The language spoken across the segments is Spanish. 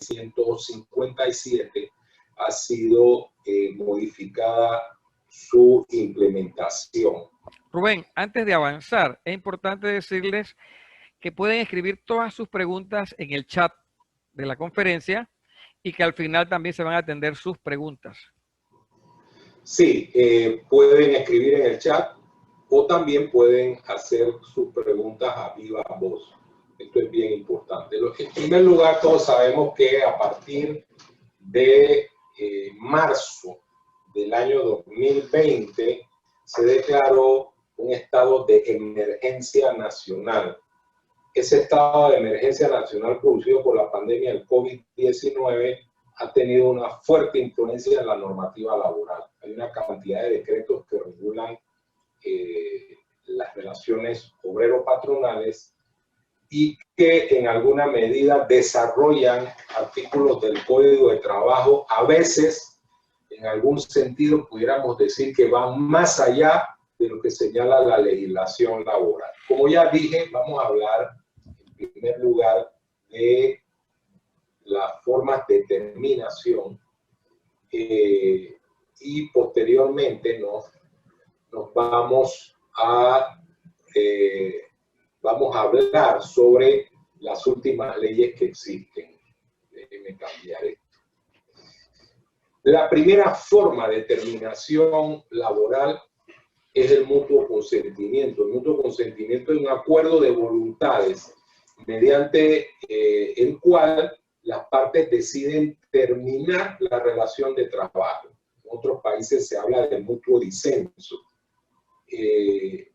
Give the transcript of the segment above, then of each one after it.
1957 ha sido modificada su implementación. Rubén, antes de avanzar, es importante decirles que pueden escribir todas sus preguntas en el chat de la conferencia y que al final también se van a atender sus preguntas. Sí, pueden escribir en el chat o también pueden hacer sus preguntas a viva voz. Esto es bien importante. En primer lugar, todos sabemos que a partir de marzo del año 2020 se declaró un estado de emergencia nacional. Ese estado de emergencia nacional producido por la pandemia del COVID-19 ha tenido una fuerte influencia en la normativa laboral. Hay una cantidad de decretos que regulan las relaciones obrero-patronales y que en alguna medida desarrollan artículos del Código de Trabajo, a veces, en algún sentido, pudiéramos decir que van más allá de lo que señala la legislación laboral. Como ya dije, vamos a hablar, en primer lugar, de las formas de terminación y posteriormente nos vamos a hablar sobre las últimas leyes que existen. Déjenme cambiar esto. La primera forma de terminación laboral es el mutuo consentimiento. El mutuo consentimiento es un acuerdo de voluntades mediante el cual las partes deciden terminar la relación de trabajo. En otros países se habla de mutuo disenso. En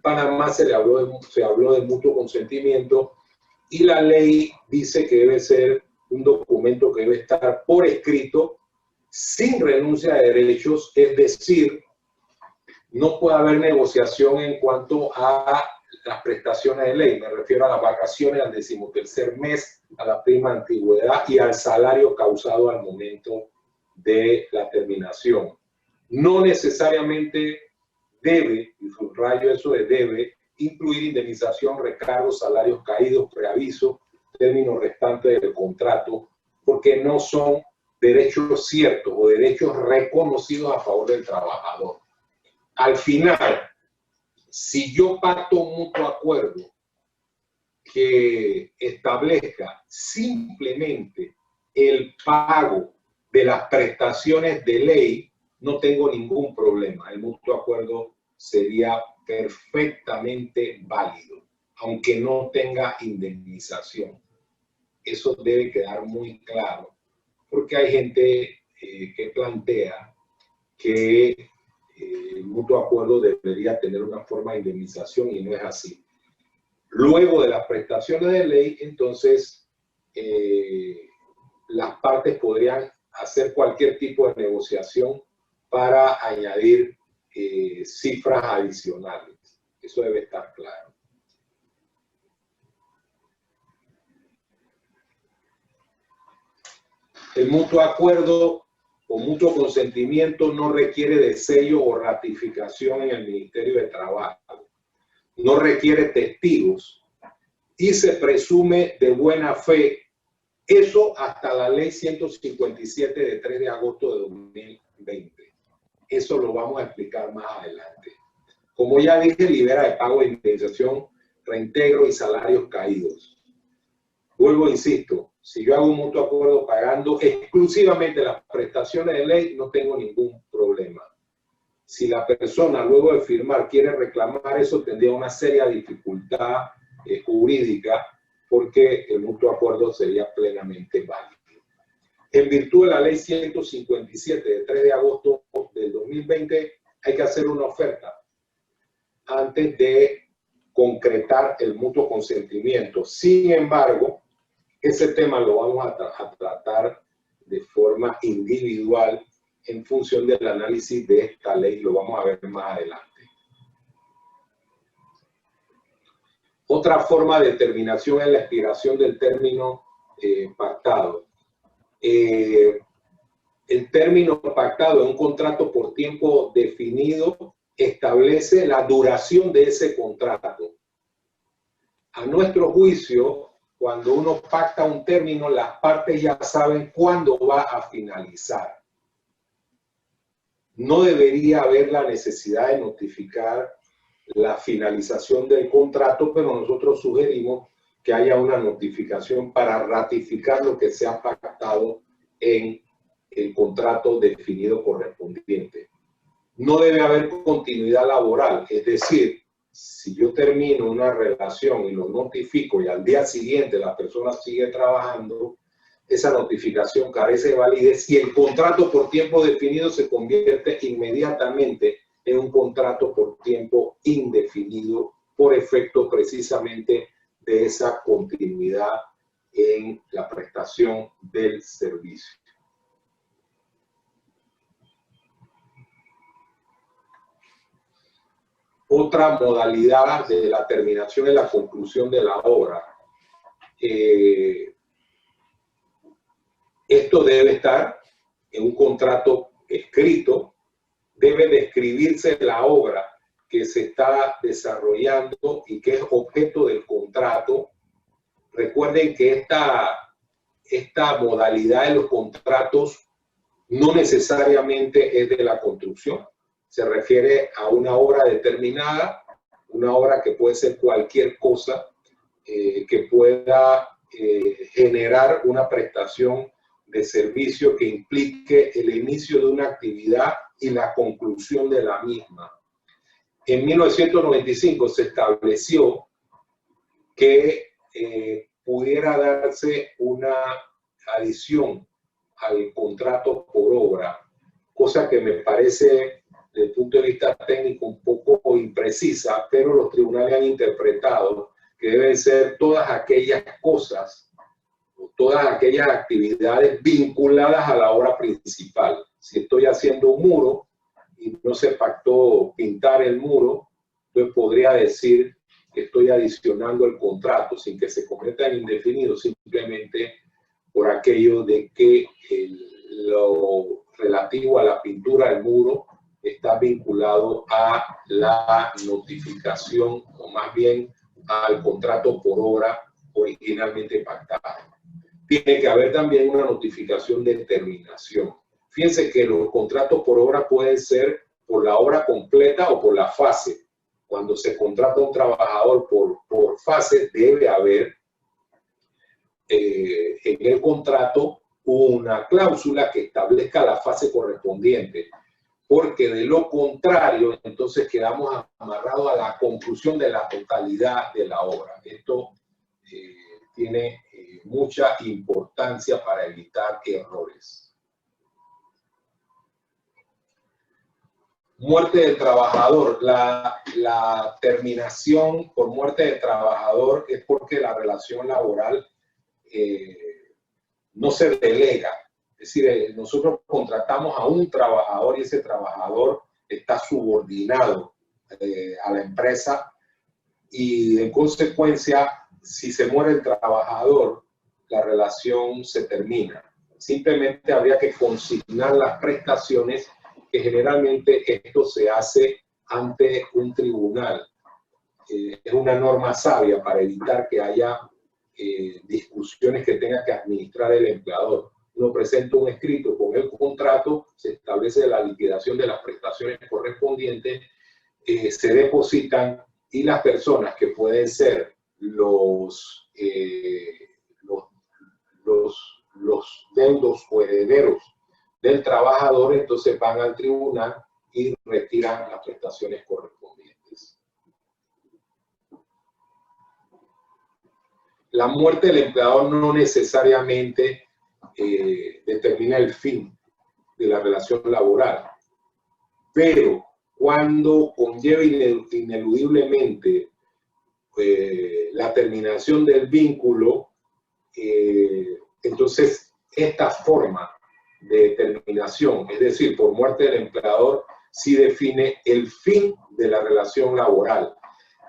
Panamá se habló de mutuo consentimiento y la ley dice que debe ser un documento que debe estar por escrito sin renuncia de derechos, es decir, no puede haber negociación en cuanto a las prestaciones de ley. Me refiero a las vacaciones, al 13º mes, a la prima antigüedad y al salario causado al momento de la terminación. No necesariamente debe, y subrayo eso de debe, incluir indemnización, recargos, salarios caídos, preaviso, términos restantes del contrato, porque no son derechos ciertos o derechos reconocidos a favor del trabajador. Al final, si yo pacto un mutuo acuerdo que establezca simplemente el pago de las prestaciones de ley, no tengo ningún problema. El mutuo acuerdo sería perfectamente válido, aunque no tenga indemnización. Eso debe quedar muy claro, porque hay gente que plantea que el mutuo acuerdo debería tener una forma de indemnización y no es así. Luego de las prestaciones de ley, entonces las partes podrían hacer cualquier tipo de negociación para añadir cifras adicionales. Eso debe estar claro. El mutuo acuerdo o mutuo consentimiento no requiere de sello o ratificación en el Ministerio de Trabajo. No requiere testigos y se presume de buena fe. Eso hasta la ley 157 de 3 de agosto de 2020. Eso lo vamos a explicar más adelante. Como ya dije, libera de pago de indemnización, reintegro y salarios caídos. Vuelvo, insisto, si yo hago un mutuo acuerdo pagando exclusivamente las prestaciones de ley, no tengo ningún problema. Si la persona luego de firmar quiere reclamar eso, tendría una seria dificultad jurídica porque el mutuo acuerdo sería plenamente válido. En virtud de la ley 157 de 3 de agosto del 2020, hay que hacer una oferta antes de concretar el mutuo consentimiento. Sin embargo, ese tema lo vamos a tratar de forma individual en función del análisis de esta ley. Lo vamos a ver más adelante. Otra forma de terminación es la expiración del término pactado. El término pactado en un contrato por tiempo definido establece la duración de ese contrato. A nuestro juicio, cuando uno pacta un término, las partes ya saben cuándo va a finalizar. No debería haber la necesidad de notificar la finalización del contrato, pero nosotros sugerimos que haya una notificación para ratificar lo que se ha pactado en el contrato definido correspondiente. No debe haber continuidad laboral, es decir, si yo termino una relación y lo notifico y al día siguiente la persona sigue trabajando, esa notificación carece de validez y el contrato por tiempo definido se convierte inmediatamente en un contrato por tiempo indefinido por efecto precisamente de esa continuidad en la prestación del servicio. Otra modalidad de la terminación es la conclusión de la obra. Esto debe estar en un contrato escrito, debe describirse la obra que se está desarrollando y que es objeto del contrato. Recuerden que esta modalidad de los contratos no necesariamente es de la construcción. Se refiere a una obra determinada, una obra que puede ser cualquier cosa que pueda generar una prestación de servicio que implique el inicio de una actividad y la conclusión de la misma. En 1995 se estableció que pudiera darse una adición al contrato por obra, cosa que me parece desde el punto de vista técnico un poco imprecisa, pero los tribunales han interpretado que deben ser todas aquellas cosas, todas aquellas actividades vinculadas a la obra principal. Si estoy haciendo un muro y no se pactó pintar el muro, pues podría decir que estoy adicionando el contrato sin que se convierta en indefinido, simplemente por aquello de que lo relativo a la pintura del muro está vinculado a la notificación, o más bien al contrato por obra originalmente pactado. Tiene que haber también una notificación de terminación. Fíjense que los contratos por obra pueden ser por la obra completa o por la fase. Cuando se contrata a un trabajador por fase, debe haber en el contrato una cláusula que establezca la fase correspondiente, porque de lo contrario, entonces quedamos amarrados a la conclusión de la totalidad de la obra. Esto tiene mucha importancia para evitar errores. Muerte del trabajador. La terminación por muerte del trabajador es porque la relación laboral no se delega. Es decir, nosotros contratamos a un trabajador y ese trabajador está subordinado a la empresa y en consecuencia, si se muere el trabajador, la relación se termina. Simplemente habría que consignar las prestaciones, que generalmente esto se hace ante un tribunal. Es una norma sabia para evitar que haya discusiones que tenga que administrar el empleador. Uno presenta un escrito con el contrato, se establece la liquidación de las prestaciones correspondientes, se depositan y las personas que pueden ser los deudos o herederos del trabajador, entonces van al tribunal y retiran las prestaciones correspondientes. La muerte del empleador no necesariamente determina el fin de la relación laboral, pero cuando conlleva ineludiblemente la terminación del vínculo, entonces esta forma de terminación, es decir, por muerte del empleador, sí define el fin de la relación laboral.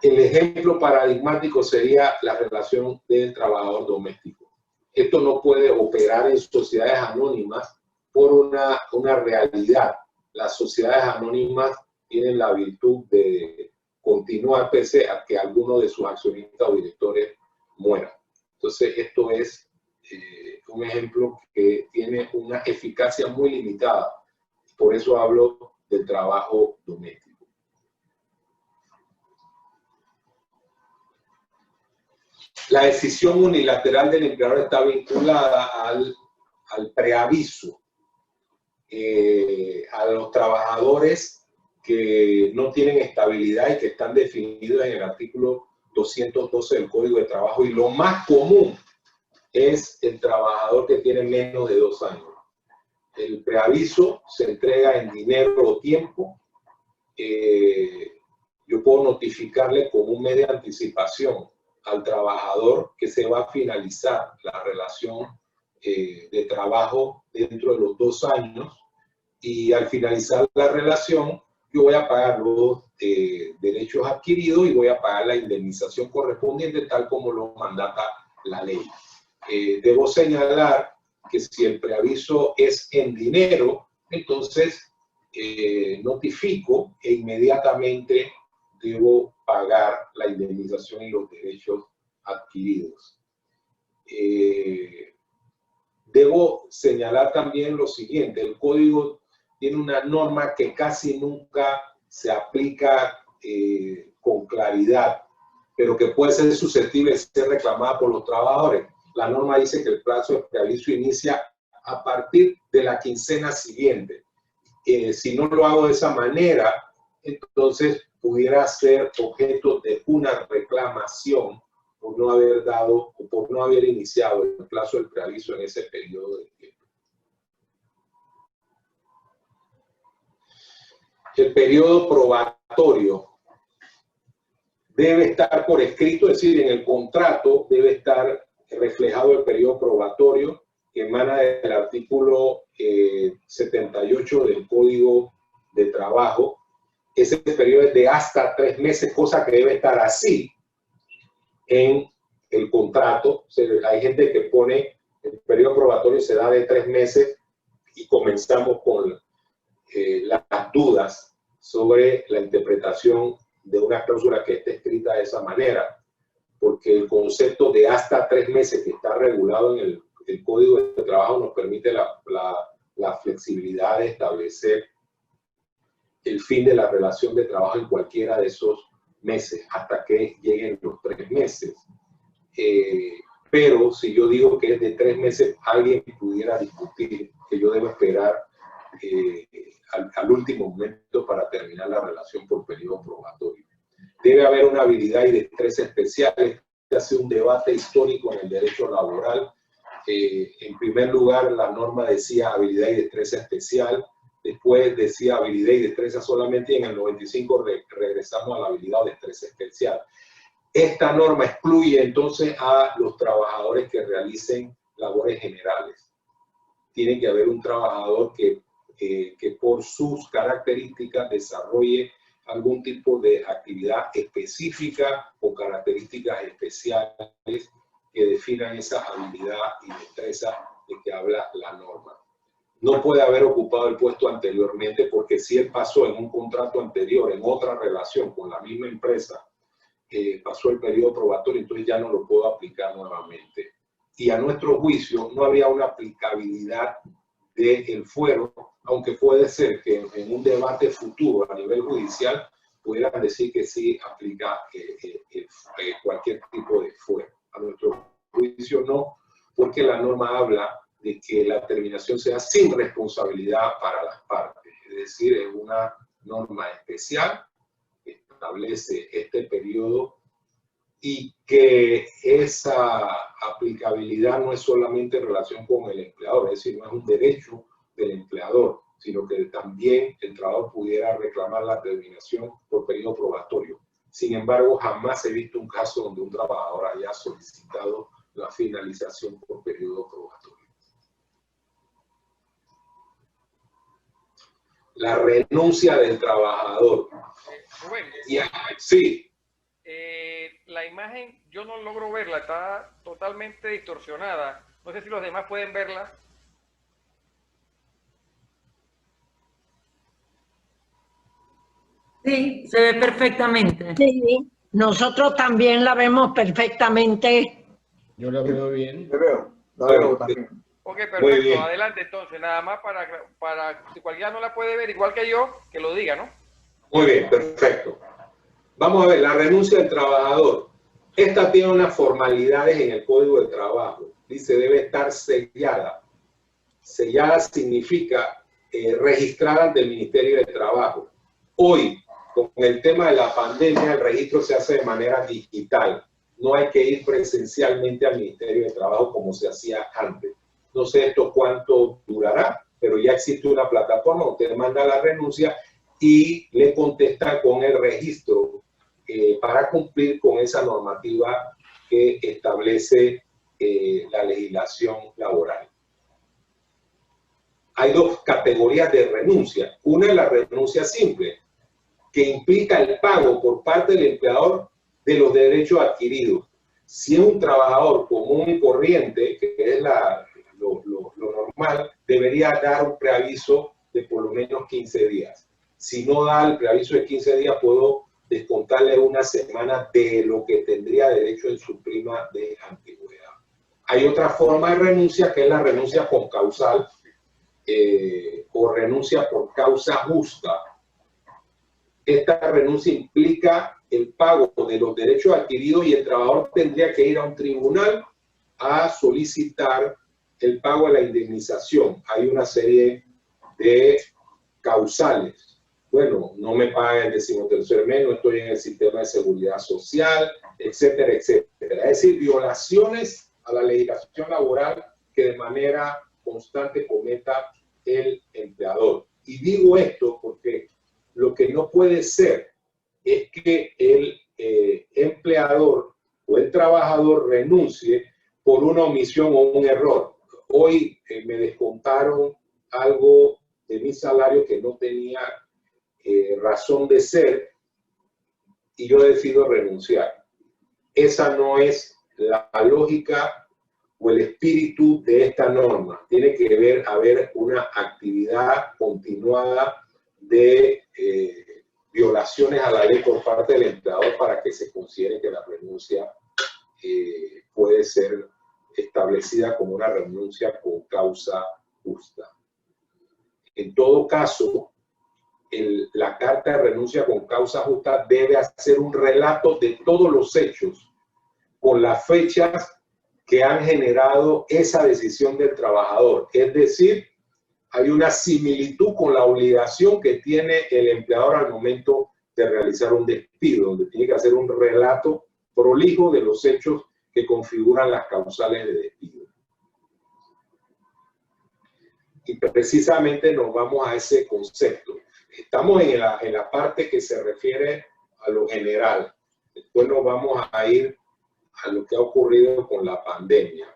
El ejemplo paradigmático sería la relación del trabajador doméstico. Esto no puede operar en sociedades anónimas por una realidad. Las sociedades anónimas tienen la virtud de continuar pese a que alguno de sus accionistas o directores muera. Entonces, esto es un ejemplo que tiene una eficacia muy limitada. Por eso hablo del trabajo doméstico. La decisión unilateral del empleador está vinculada al preaviso a los trabajadores que no tienen estabilidad y que están definidos en el artículo 212 del Código de Trabajo. Y lo más común es el trabajador que tiene menos de 2 años. El preaviso se entrega en dinero o tiempo. Yo puedo notificarle con un mes de anticipación al trabajador que se va a finalizar la relación de trabajo dentro de los 2 años, y al finalizar la relación yo voy a pagar los derechos adquiridos y voy a pagar la indemnización correspondiente tal como lo mandata la ley. Debo señalar que si el preaviso es en dinero, entonces notifico e inmediatamente debo pagar la indemnización y los derechos adquiridos. Debo señalar también lo siguiente: el código tiene una norma que casi nunca se aplica con claridad, pero que puede ser susceptible de ser reclamada por los trabajadores. La norma dice que el plazo de preaviso inicia a partir de la quincena siguiente. Si no lo hago de esa manera, entonces pudiera ser objeto de una reclamación por no haber dado o por no haber iniciado el plazo del preaviso en ese periodo de tiempo. El periodo probatorio debe estar por escrito, es decir, en el contrato debe estar reflejado el periodo probatorio que emana del artículo 78 del Código de Trabajo. Ese periodo es de hasta 3 meses, cosa que debe estar así en el contrato. O sea, hay gente que pone el periodo probatorio se da de 3 meses y comenzamos con las dudas sobre la interpretación de una cláusula que esté escrita de esa manera, porque el concepto de hasta 3 meses que está regulado en el Código de Trabajo nos permite la flexibilidad de establecer el fin de la relación de trabajo en cualquiera de esos meses hasta que lleguen los 3 meses. Pero si yo digo que es de 3 meses, alguien pudiera discutir que yo debo esperar al último momento para terminar la relación por periodo probatorio. Debe haber una habilidad y destreza especiales. Este hace un debate histórico en el derecho laboral. En primer lugar, la norma decía habilidad y destreza especial. Después decía habilidad y destreza solamente, y en el 95 regresamos a la habilidad o destreza especial. Esta norma excluye entonces a los trabajadores que realicen labores generales. Tiene que haber un trabajador que por sus características desarrolle algún tipo de actividad específica o características especiales que definan esa habilidad y destreza de que habla la norma. No puede haber ocupado el puesto anteriormente, porque si él pasó en un contrato anterior, en otra relación con la misma empresa, pasó el periodo probatorio, entonces ya no lo puedo aplicar nuevamente. Y a nuestro juicio no había una aplicabilidad del fuero, aunque puede ser que en un debate futuro a nivel judicial pudieran decir que sí aplica cualquier tipo de fuero. A nuestro juicio no, porque la norma habla de que la terminación sea sin responsabilidad para las partes. Es decir, es una norma especial que establece este periodo y que esa aplicabilidad no es solamente en relación con el empleador, es decir, no es un derecho del empleador, sino que también el trabajador pudiera reclamar la terminación por periodo probatorio. Sin embargo, jamás he visto un caso donde un trabajador haya solicitado la finalización por periodo probatorio. La renuncia del trabajador. Rubén, sí. La imagen yo no logro verla, está totalmente distorsionada. No sé si los demás pueden verla. Sí, se ve perfectamente. Sí, nosotros también la vemos perfectamente. Yo lo veo bien. Te veo. La Bueno, veo también. Ok, Muy perfecto. bien. Adelante entonces, nada más para si cualquiera no la puede ver igual que yo, que lo diga, ¿no? Muy bien, perfecto. Vamos a ver, la renuncia del trabajador. Esta tiene unas formalidades en el Código de Trabajo. Dice, debe estar sellada. Sellada significa registrada ante el Ministerio de Trabajo. Hoy, con el tema de la pandemia, el registro se hace de manera digital. No hay que ir presencialmente al Ministerio de Trabajo como se hacía antes. No sé esto cuánto durará, pero ya existe una plataforma, usted manda la renuncia y le contesta con el registro para cumplir con esa normativa que establece la legislación laboral. Hay dos categorías de renuncia. Una es la renuncia simple, que implica el pago por parte del empleador de los derechos adquiridos. Si es un trabajador común y corriente, que es lo normal, debería dar un preaviso de por lo menos 15 días. Si no da el preaviso de 15 días, puedo descontarle una semana de lo que tendría derecho en su prima de antigüedad. Hay otra forma de renuncia, que es la renuncia concausal o renuncia por causa justa. Esta renuncia implica el pago de los derechos adquiridos y el trabajador tendría que ir a un tribunal a solicitar el pago de la indemnización. Hay una serie de causales. Bueno, no me paga el 13º mes, no estoy en el sistema de seguridad social, etcétera, etcétera. Es decir, violaciones a la legislación laboral que de manera constante cometa el empleador. Y digo esto porque lo que no puede ser es que el empleador o el trabajador renuncie por una omisión o un error. Hoy me descontaron algo de mi salario que no tenía razón de ser y yo decido renunciar. Esa no es la lógica o el espíritu de esta norma. Tiene que haber una actividad continuada de violaciones a la ley por parte del empleador para que se considere que la renuncia puede ser establecida como una renuncia con causa justa. En todo caso, la carta de renuncia con causa justa debe hacer un relato de todos los hechos con las fechas que han generado esa decisión del trabajador. Es decir, hay una similitud con la obligación que tiene el empleador al momento de realizar un despido, donde tiene que hacer un relato prolijo de los hechos que configuran las causales de despido. Y precisamente nos vamos a ese concepto. Estamos en la parte que se refiere a lo general. Después nos vamos a ir a lo que ha ocurrido con la pandemia.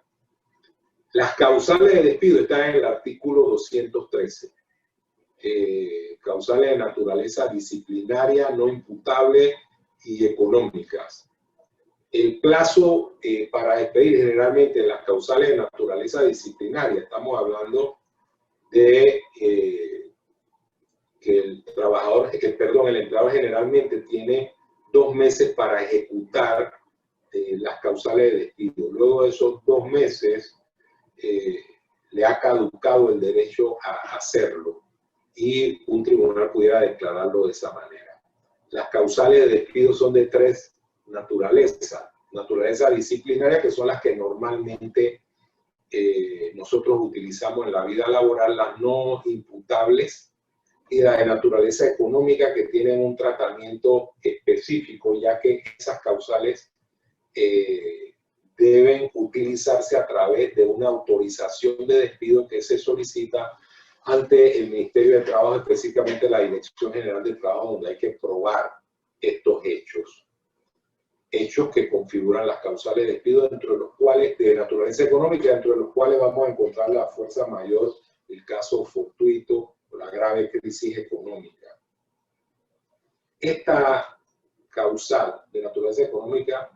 Las causales de despido están en el artículo 213. Causales de naturaleza disciplinaria, no imputable y económicas. El plazo para despedir generalmente en las causales de naturaleza disciplinaria, estamos hablando de que el empleador generalmente tiene 2 meses para ejecutar las causales de despido. Luego de esos 2 meses le ha caducado el derecho a hacerlo y un tribunal pudiera declararlo de esa manera. Las causales de despido son de 3 naturalezas. Naturaleza disciplinaria, que son las que normalmente nosotros utilizamos en la vida laboral, las no imputables, y las de naturaleza económica, que tienen un tratamiento específico, ya que esas causales deben utilizarse a través de una autorización de despido que se solicita ante el Ministerio de Trabajo, específicamente la Dirección General de Trabajo, donde hay que probar estos hechos. Hechos que configuran las causales de despido, dentro de los cuales, de naturaleza económica, dentro de los cuales vamos a encontrar la fuerza mayor, el caso fortuito o la grave crisis económica. Esta causal de naturaleza económica,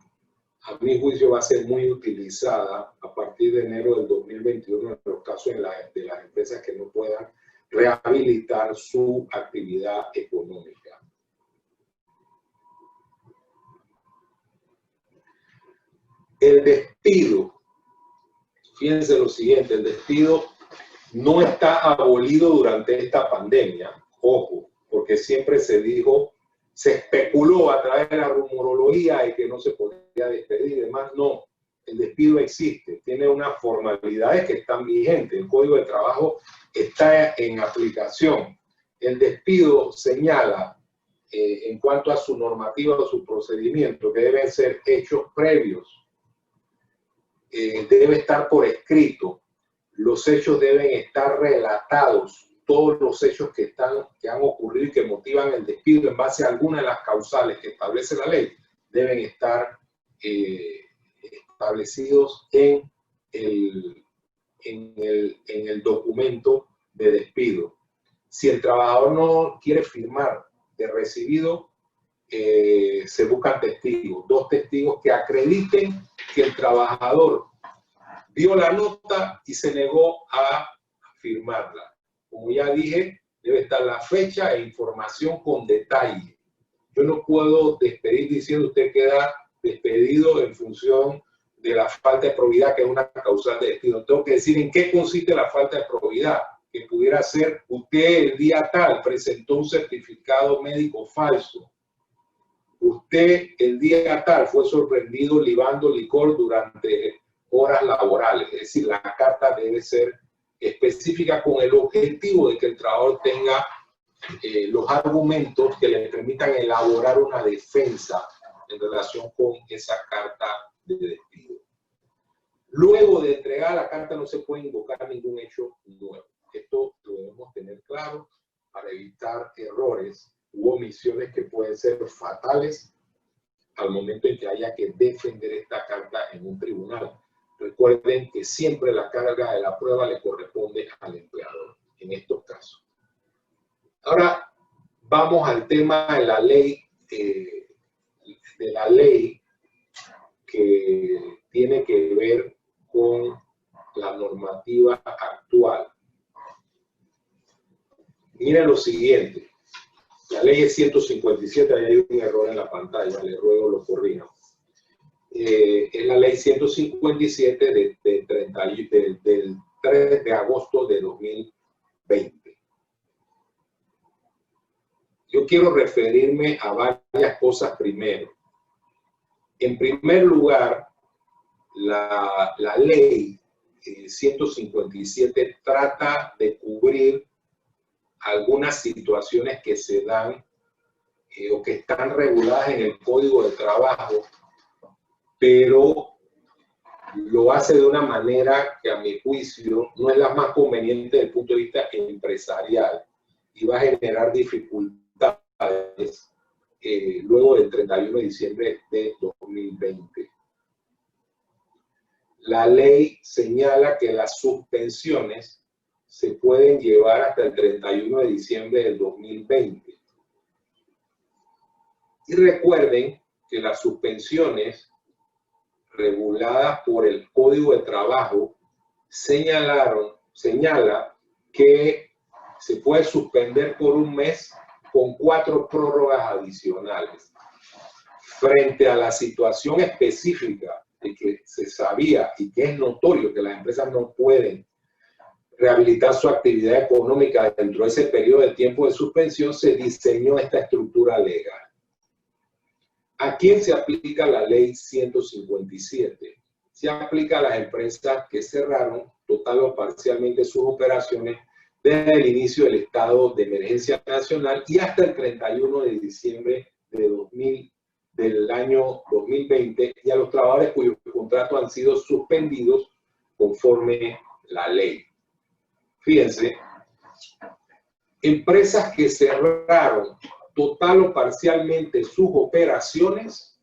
a mi juicio, va a ser muy utilizada a partir de enero del 2021 en los casos de las empresas que no puedan rehabilitar su actividad económica. El despido fíjense lo siguiente, el despido no está abolido durante esta pandemia, ojo, porque siempre se dijo, se especuló a través de la rumorología de que no se podía despedir y demás. No, el despido existe, tiene unas formalidades que están vigentes, el Código de Trabajo está en aplicación. El despido señala, en cuanto a su normativa o su procedimiento, que deben ser hechos previos, debe estar por escrito, los hechos deben estar relatados, todos los hechos que han ocurrido y que motivan el despido en base a alguna de las causales que establece la ley, deben estar establecidos en el documento de despido. Si el trabajador no quiere firmar de recibido, se buscan testigos, 2 testigos que acrediten que el trabajador vio la nota y se negó a firmarla. Como ya dije, debe estar la fecha e información con detalle. Yo no puedo despedir diciendo usted queda despedido en función de la falta de probidad, que es una causal de despido. Tengo que decir en qué consiste la falta de probidad, que pudiera ser usted el día tal presentó un certificado médico falso. Usted el día tal fue sorprendido libando licor durante horas laborales. Es decir, la carta debe ser específica con el objetivo de que el trabajador tenga los argumentos que le permitan elaborar una defensa en relación con esa carta de despido. Luego de entregar la carta no se puede invocar ningún hecho nuevo. Esto lo debemos tener claro para evitar errores u omisiones que pueden ser fatales al momento en que haya que defender esta carta en un tribunal. Recuerden que siempre la carga de la prueba le corresponde al empleador en estos casos. Ahora vamos al tema de la ley, que tiene que ver con la normativa actual. Miren lo siguiente. La ley es 157, ahí hay un error en la pantalla, le ruego lo corrijan. Es la ley 157 del 3 de agosto de 2020. Yo quiero referirme a varias cosas primero. En primer lugar, la ley 157 trata de cubrir algunas situaciones que se dan o que están reguladas en el Código de Trabajo, pero lo hace de una manera que a mi juicio no es la más conveniente desde el punto de vista empresarial y va a generar dificultades luego del 31 de diciembre de 2020. La ley señala que las suspensiones se pueden llevar hasta el 31 de diciembre del 2020. Y recuerden que las suspensiones reguladas por el Código de Trabajo señala que se puede suspender por un mes con 4 prórrogas adicionales. Frente a la situación específica de que se sabía y que es notorio que las empresas no pueden rehabilitar su actividad económica dentro de ese periodo de tiempo de suspensión, se diseñó esta estructura legal. ¿A quién se aplica la ley 157? Se aplica a las empresas que cerraron total o parcialmente sus operaciones desde el inicio del estado de emergencia nacional y hasta el 31 de diciembre del año 2020, y a los trabajadores cuyos contratos han sido suspendidos conforme la ley. Fíjense, empresas que cerraron total o parcialmente sus operaciones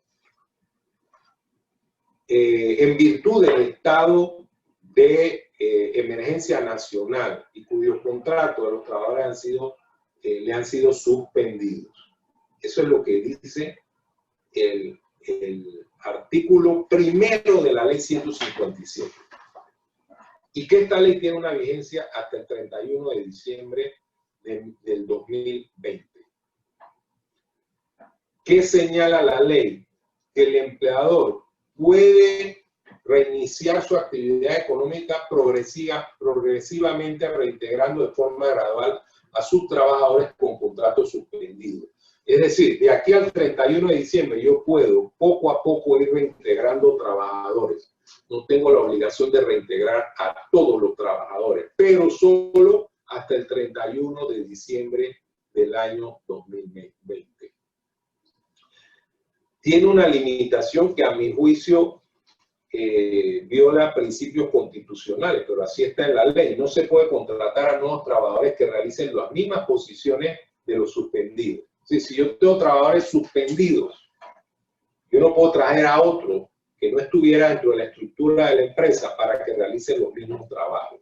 en virtud del estado de emergencia nacional y cuyos contratos de los trabajadores le han sido suspendidos. Eso es lo que dice el artículo primero de la ley 157. Y que esta ley tiene una vigencia hasta el 31 de diciembre del 2020. ¿Qué señala la ley? Que el empleador puede reiniciar su actividad económica progresivamente, reintegrando de forma gradual a sus trabajadores con contratos suspendidos. Es decir, de aquí al 31 de diciembre yo puedo poco a poco ir reintegrando trabajadores. No tengo la obligación de reintegrar a todos los trabajadores, pero solo hasta el 31 de diciembre del año 2020. Tiene una limitación que a mi juicio viola principios constitucionales, pero así está en la ley. No se puede contratar a nuevos trabajadores que realicen las mismas posiciones de los suspendidos. Si yo tengo trabajadores suspendidos, yo no puedo traer a otro que no estuviera dentro de la estructura de la empresa para que realicen los mismos trabajos.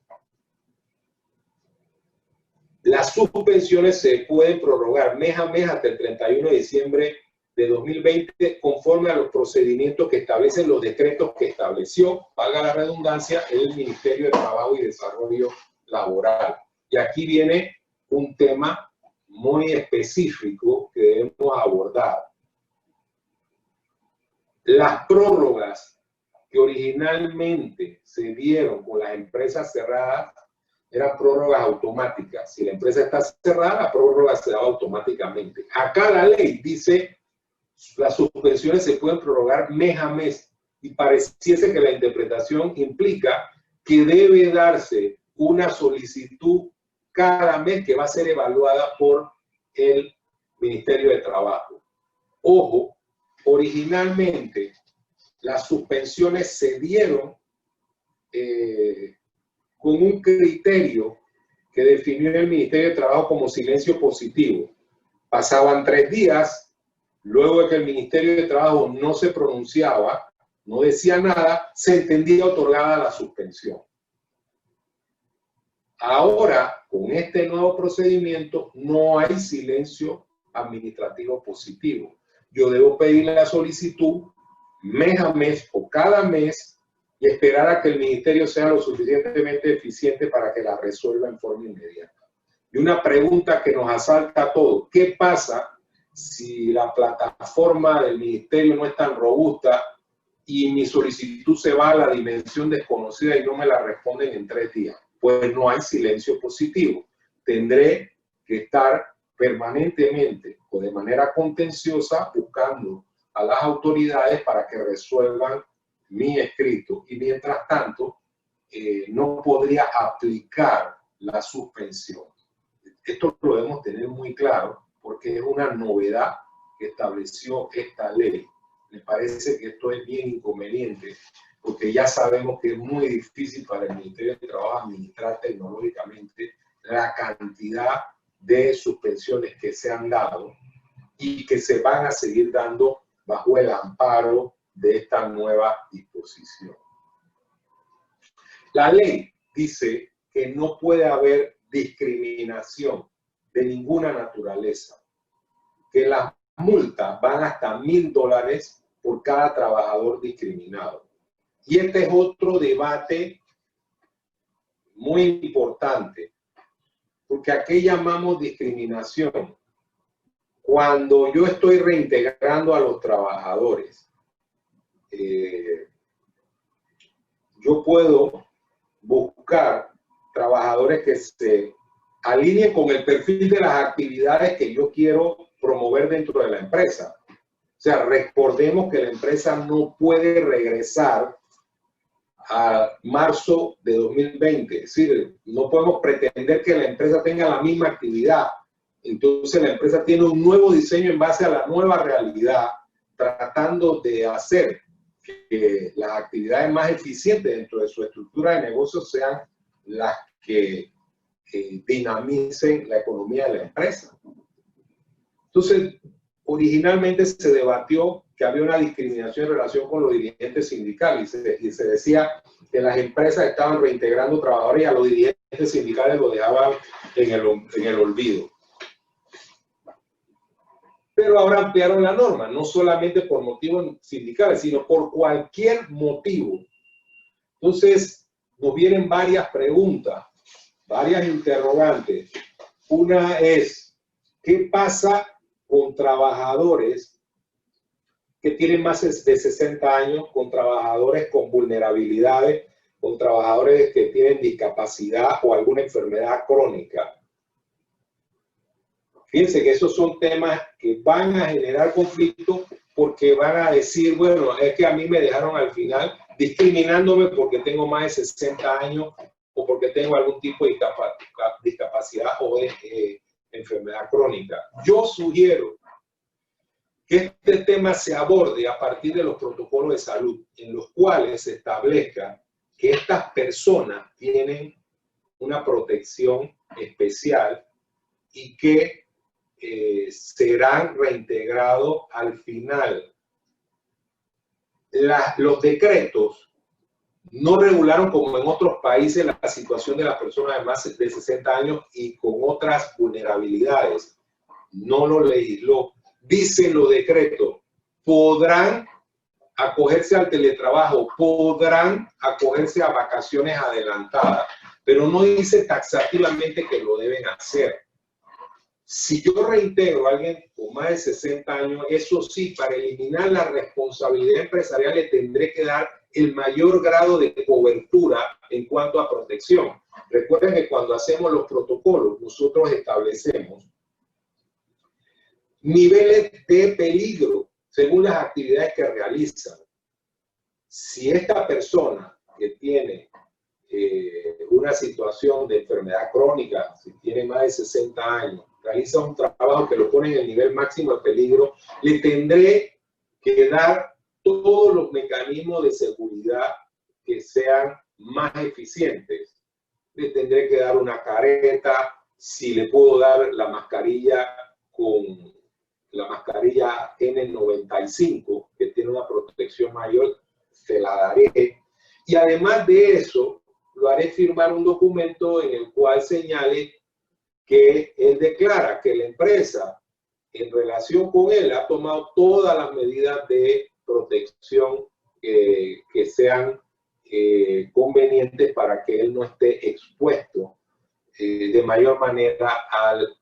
Las suspensiones se pueden prorrogar mes a mes hasta el 31 de diciembre de 2020 conforme a los procedimientos que establecen los decretos que estableció, valga la redundancia, el Ministerio de Trabajo y Desarrollo Laboral. Y aquí viene un tema muy específico que debemos abordar. Las prórrogas que originalmente se dieron con las empresas cerradas eran prórrogas automáticas. Si la empresa está cerrada, la prórroga se daba automáticamente. Acá la ley dice las suspensiones se pueden prorrogar mes a mes y pareciese que la interpretación implica que debe darse una solicitud cada mes que va a ser evaluada por el Ministerio de Trabajo. Ojo, originalmente las suspensiones se dieron con un criterio que definió el Ministerio de Trabajo como silencio positivo. Pasaban 3 días, luego de que el Ministerio de Trabajo no se pronunciaba, no decía nada, se entendía otorgada la suspensión. Ahora, con este nuevo procedimiento, no hay silencio administrativo positivo. Yo debo pedir la solicitud mes a mes o cada mes y esperar a que el ministerio sea lo suficientemente eficiente para que la resuelva en forma inmediata. Y una pregunta que nos asalta a todos: ¿qué pasa si la plataforma del ministerio no es tan robusta y mi solicitud se va a la dimensión desconocida y no me la responden en 3 días? Pues no hay silencio positivo. Tendré que estar permanentemente o de manera contenciosa buscando a las autoridades para que resuelvan mi escrito. Y mientras tanto, no podría aplicar la suspensión. Esto lo debemos tener muy claro porque es una novedad que estableció esta ley. Me parece que esto es bien inconveniente, porque ya sabemos que es muy difícil para el Ministerio de Trabajo administrar tecnológicamente la cantidad de suspensiones que se han dado y que se van a seguir dando bajo el amparo de esta nueva disposición. La ley dice que no puede haber discriminación de ninguna naturaleza, que las multas van hasta $1000 por cada trabajador discriminado. Y este es otro debate muy importante, porque ¿a qué llamamos discriminación? Cuando yo estoy reintegrando a los trabajadores, yo puedo buscar trabajadores que se alineen con el perfil de las actividades que yo quiero promover dentro de la empresa. O sea, recordemos que la empresa no puede regresar a marzo de 2020. Es decir, no podemos pretender que la empresa tenga la misma actividad. Entonces la empresa tiene un nuevo diseño en base a la nueva realidad, tratando de hacer que las actividades más eficientes dentro de su estructura de negocios sean las que dinamicen la economía de la empresa. Entonces, originalmente se debatió que había una discriminación en relación con los dirigentes sindicales y se decía que las empresas estaban reintegrando trabajadores y a los dirigentes sindicales lo dejaban en el olvido. Pero ahora ampliaron la norma, no solamente por motivos sindicales, sino por cualquier motivo. Entonces, nos vienen varias preguntas, varias interrogantes. Una es, ¿qué pasa con trabajadores que tienen más de 60 años, con trabajadores con vulnerabilidades, con trabajadores que tienen discapacidad o alguna enfermedad crónica. Fíjense que esos son temas que van a generar conflicto porque van a decir, bueno, es que a mí me dejaron al final discriminándome porque tengo más de 60 años o porque tengo algún tipo de discapacidad o enfermedad crónica. Yo sugiero que este tema se aborde a partir de los protocolos de salud, en los cuales se establezca que estas personas tienen una protección especial y que serán reintegrados al final. Los decretos no regularon, como en otros países, la situación de las personas de más de 60 años y con otras vulnerabilidades. No lo legisló. Dicen los decretos, podrán acogerse al teletrabajo, podrán acogerse a vacaciones adelantadas, pero no dice taxativamente que lo deben hacer. Si yo reintegro a alguien con más de 60 años, eso sí, para eliminar la responsabilidad empresarial le tendré que dar el mayor grado de cobertura en cuanto a protección. Recuerden que cuando hacemos los protocolos, nosotros establecemos niveles de peligro según las actividades que realizan. Si esta persona que tiene una situación de enfermedad crónica, si tiene más de 60 años, realiza un trabajo que lo pone en el nivel máximo de peligro, le tendré que dar todos los mecanismos de seguridad que sean más eficientes. Le tendré que dar una careta, si le puedo dar la mascarilla con la mascarilla N95, que tiene una protección mayor, se la daré. Y además de eso, lo haré firmar un documento en el cual señale que él declara que la empresa, en relación con él, ha tomado todas las medidas de protección que sean convenientes para que él no esté expuesto de mayor manera al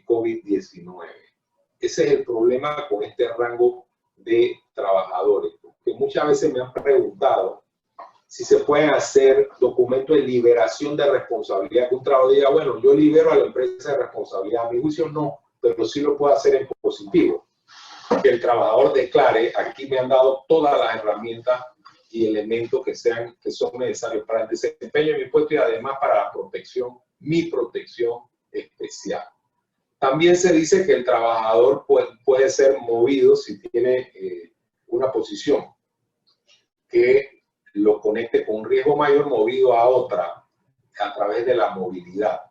COVID-19. Ese es el problema con este rango de trabajadores, que muchas veces me han preguntado si se pueden hacer documentos de liberación de responsabilidad, que un trabajador diga, bueno, yo libero a la empresa de responsabilidad. A mi juicio no, pero sí lo puedo hacer en positivo. Que el trabajador declare, aquí me han dado todas las herramientas y elementos que son necesarios para el desempeño de mi puesto y además para la protección, mi protección especial. También se dice que el trabajador puede ser movido si tiene una posición que lo conecte con un riesgo mayor, movido a otra a través de la movilidad.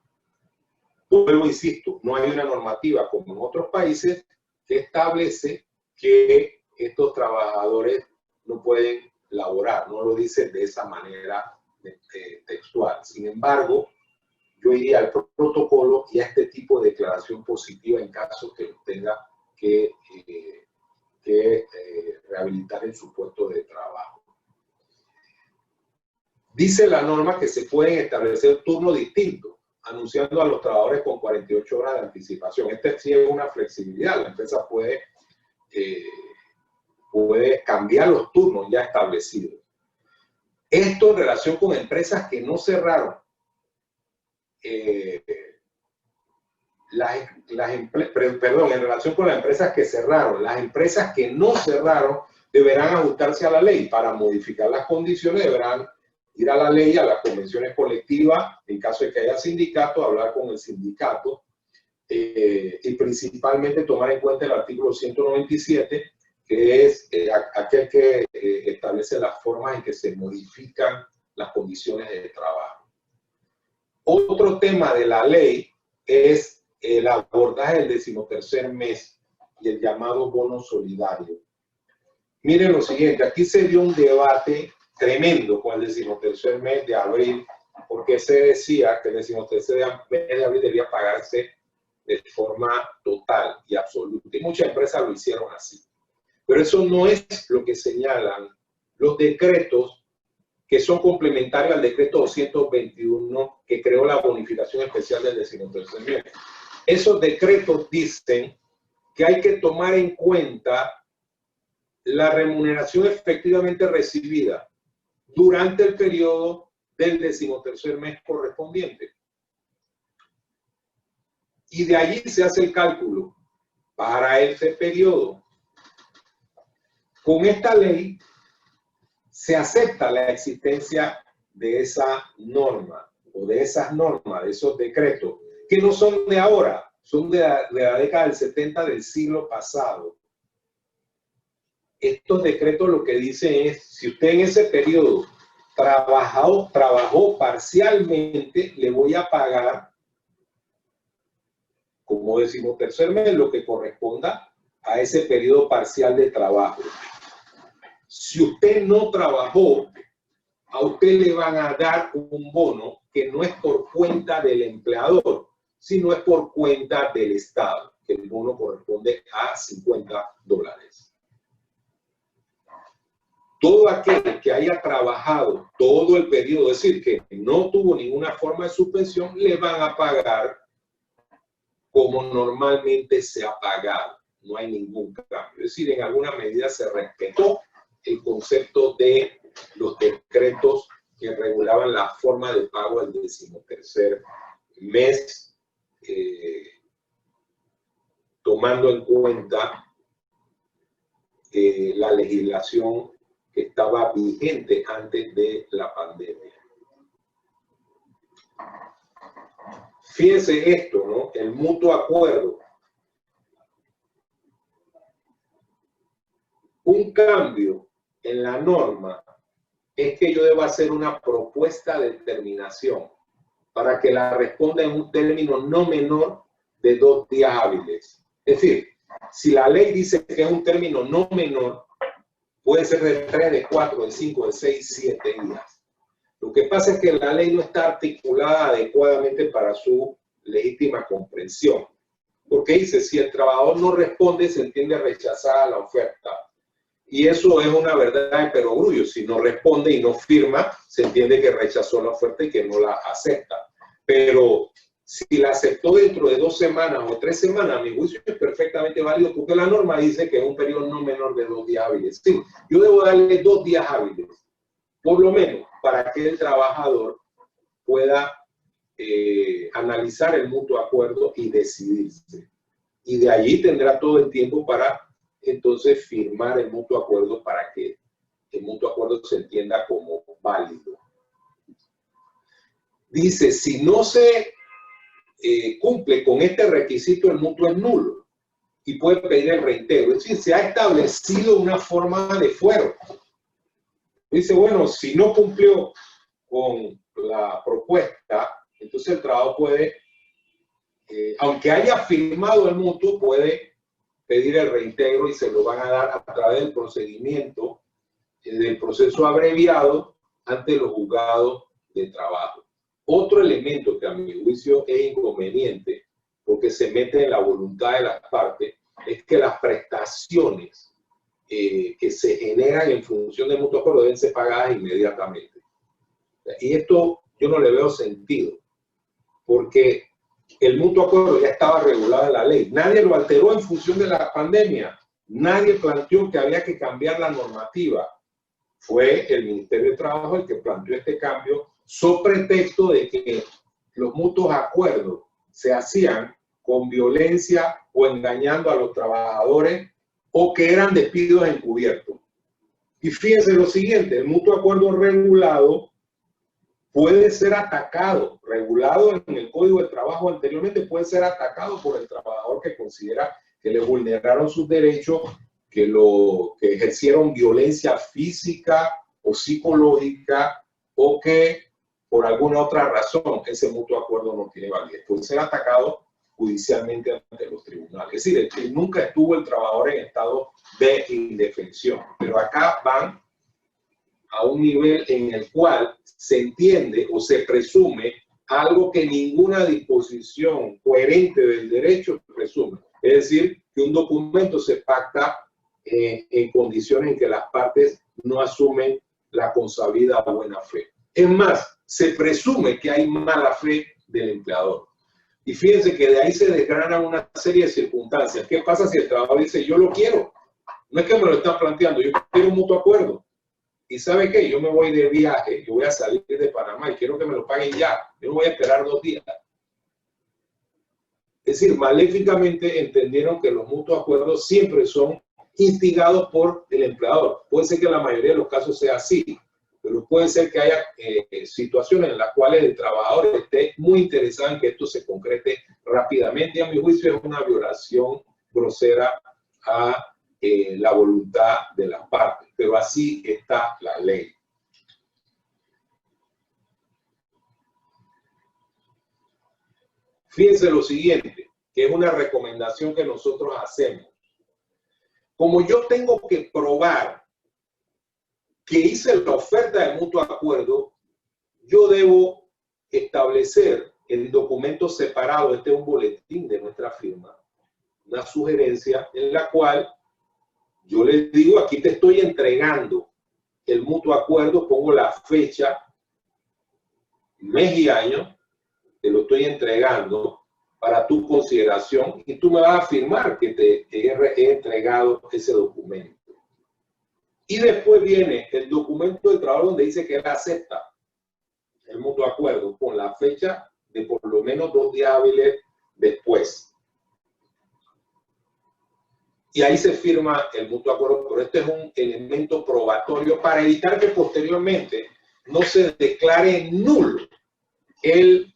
Luego, insisto, no hay una normativa como en otros países que establece que estos trabajadores no pueden laborar, no lo dice de esa manera textual. Sin embargo, yo iría al protocolo y a este tipo de declaración positiva en caso que tenga que rehabilitar en su puesto de trabajo. Dice la norma que se pueden establecer turnos distintos, anunciando a los trabajadores con 48 horas de anticipación. Este sí es una flexibilidad. La empresa puede cambiar los turnos ya establecidos. Esto en relación con empresas que no cerraron. En relación con las empresas que cerraron. Las empresas que no cerraron deberán ajustarse a la ley. Para modificar las condiciones deberán ir a la ley, a las convenciones colectivas, en caso de que haya sindicato, hablar con el sindicato y principalmente tomar en cuenta el artículo 197, que es aquel que establece las formas en que se modifican las condiciones de trabajo. Otro tema de la ley es el abordaje del 13º mes y el llamado bono solidario. Miren lo siguiente, aquí se dio un debate tremendo con el 13º mes de abril, porque se decía que el 13º mes de abril debía pagarse de forma total y absoluta. Y muchas empresas lo hicieron así. Pero eso no es lo que señalan los decretos que son complementarios al decreto 221 que creó la bonificación especial del 13º mes. Esos decretos dicen que hay que tomar en cuenta la remuneración efectivamente recibida durante el periodo del 13º mes correspondiente. Y de allí se hace el cálculo para ese periodo. Con esta ley se acepta la existencia de esa norma o de esas normas, de esos decretos, que no son de ahora, son de la década del 70 del siglo pasado. Estos decretos lo que dicen es, si usted en ese periodo trabajó parcialmente, le voy a pagar, como 13º mes, lo que corresponda a ese periodo parcial de trabajo. Si usted no trabajó, a usted le van a dar un bono que no es por cuenta del empleador, sino es por cuenta del Estado, que el bono corresponde a $50. Todo aquel que haya trabajado todo el periodo, es decir, que no tuvo ninguna forma de suspensión, le van a pagar como normalmente se ha pagado. No hay ningún cambio. Es decir, en alguna medida se respetó el concepto de los decretos que regulaban la forma de pago del 13º mes, tomando en cuenta la legislación que estaba vigente antes de la pandemia. Fíjense esto, ¿no? El mutuo acuerdo. Un cambio en la norma es que yo debo hacer una propuesta de terminación para que la responda en un término no menor de 2 días hábiles. Es decir, si la ley dice que es un término no menor, puede ser de 3, de 4, de 5, de 6, 7 días. Lo que pasa es que la ley no está articulada adecuadamente para su legítima comprensión. Porque dice, si el trabajador no responde, se entiende rechazada la oferta. Y eso es una verdad de perogrullo. Si no responde y no firma, se entiende que rechazó la oferta y que no la acepta. Pero si la aceptó dentro de 2 semanas o 3 semanas, a mi juicio es perfectamente válido, porque la norma dice que es un periodo no menor de 2 días hábiles. Sí, yo debo darle 2 días hábiles, por lo menos, para que el trabajador pueda analizar el mutuo acuerdo y decidirse. Y de allí tendrá todo el tiempo para entonces firmar el mutuo acuerdo, para que el mutuo acuerdo se entienda como válido. Dice, si no se cumple con este requisito, el mutuo es nulo y puede pedir el reintegro. Es decir, se ha establecido una forma de fuero. Dice, bueno, si no cumplió con la propuesta, entonces el trabajador puede, aunque haya firmado el mutuo, puede pedir el reintegro y se lo van a dar a través del procedimiento, del proceso abreviado ante los juzgados de trabajo. Otro elemento que a mi juicio es inconveniente, porque se mete en la voluntad de las partes, es que las prestaciones que se generan en función del mutuo acuerdo deben ser pagadas inmediatamente. Y esto yo no le veo sentido, porque el mutuo acuerdo ya estaba regulado en la ley. Nadie lo alteró en función de la pandemia. Nadie planteó que había que cambiar la normativa. Fue el Ministerio de Trabajo el que planteó este cambio, sobre pretexto de que los mutuos acuerdos se hacían con violencia o engañando a los trabajadores, o que eran despidos encubiertos. Y fíjense lo siguiente, el mutuo acuerdo regulado puede ser atacado, regulado en el Código de Trabajo anteriormente, puede ser atacado por el trabajador que considera que le vulneraron sus derechos, que ejercieron violencia física o psicológica, o que por alguna otra razón ese mutuo acuerdo no tiene validez. Puede ser atacado judicialmente ante los tribunales. Es decir, que nunca estuvo el trabajador en estado de indefensión. Pero acá van a un nivel en el cual se entiende o se presume algo que ninguna disposición coherente del derecho presume. Es decir, que un documento se pacta en condiciones en que las partes no asumen la consabida buena fe. Es más, se presume que hay mala fe del empleador. Y fíjense que de ahí se desgranan una serie de circunstancias. ¿Qué pasa si el trabajador dice, yo lo quiero? No es que me lo están planteando, yo quiero un mutuo acuerdo. ¿Y sabe qué? Yo me voy de viaje, yo voy a salir de Panamá y quiero que me lo paguen ya. Yo no voy a esperar 2 días. Es decir, maléficamente entendieron que los mutuos acuerdos siempre son instigados por el empleador. Puede ser que en la mayoría de los casos sea así, pero puede ser que haya situaciones en las cuales el trabajador esté muy interesado en que esto se concrete rápidamente. Y a mi juicio es una violación grosera a la voluntad de las partes, pero así está la ley. Fíjense lo siguiente, que es una recomendación que nosotros hacemos. Como yo tengo que probar que hice la oferta de mutuo acuerdo, yo debo establecer el documento separado, este es un boletín de nuestra firma, una sugerencia en la cual yo les digo, aquí te estoy entregando el mutuo acuerdo, pongo la fecha, mes y año, te lo estoy entregando para tu consideración y tú me vas a firmar que te he entregado ese documento. Y después viene el documento del trabajo donde dice que él acepta el mutuo acuerdo con la fecha de por lo menos 2 días hábiles después. Y ahí se firma el mutuo acuerdo, pero este es un elemento probatorio para evitar que posteriormente no se declare nulo el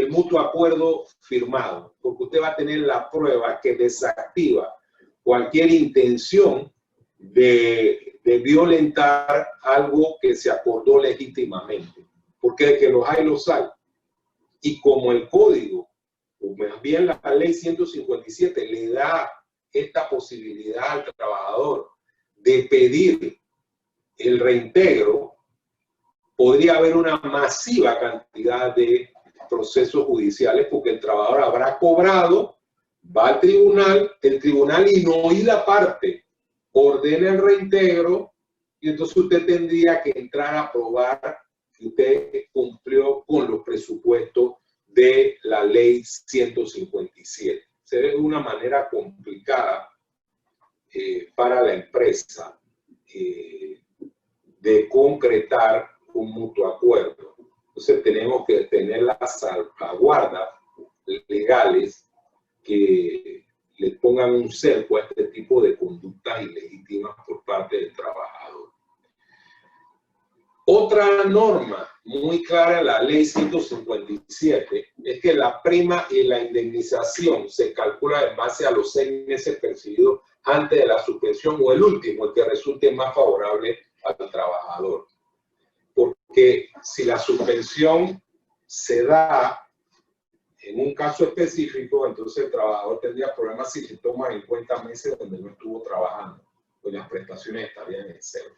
mutuo acuerdo firmado, porque usted va a tener la prueba que desactiva cualquier intención de violentar algo que se acordó legítimamente, porque de que los hay, los hay. Y como el código, o más bien la ley 157, le da esta posibilidad al trabajador de pedir el reintegro, podría haber una masiva cantidad de procesos judiciales porque el trabajador habrá cobrado, va al tribunal, el tribunal inoída parte ordena el reintegro y entonces usted tendría que entrar a probar que usted cumplió con los presupuestos de la ley 157. Sería una manera complicada para la empresa de concretar un mutuo acuerdo. Entonces tenemos que tener las salvaguardas legales que le pongan un cerco a este tipo de conductas ilegítimas por parte del trabajador. Otra norma muy clara en la ley 157 es que la prima y la indemnización se calcula en base a los 6 meses percibidos antes de la suspensión o el último, el que resulte más favorable al trabajador. Porque si la suspensión se da en un caso específico, entonces el trabajador tendría problemas si se toma en cuenta meses donde no estuvo trabajando, pues las prestaciones estarían en cero.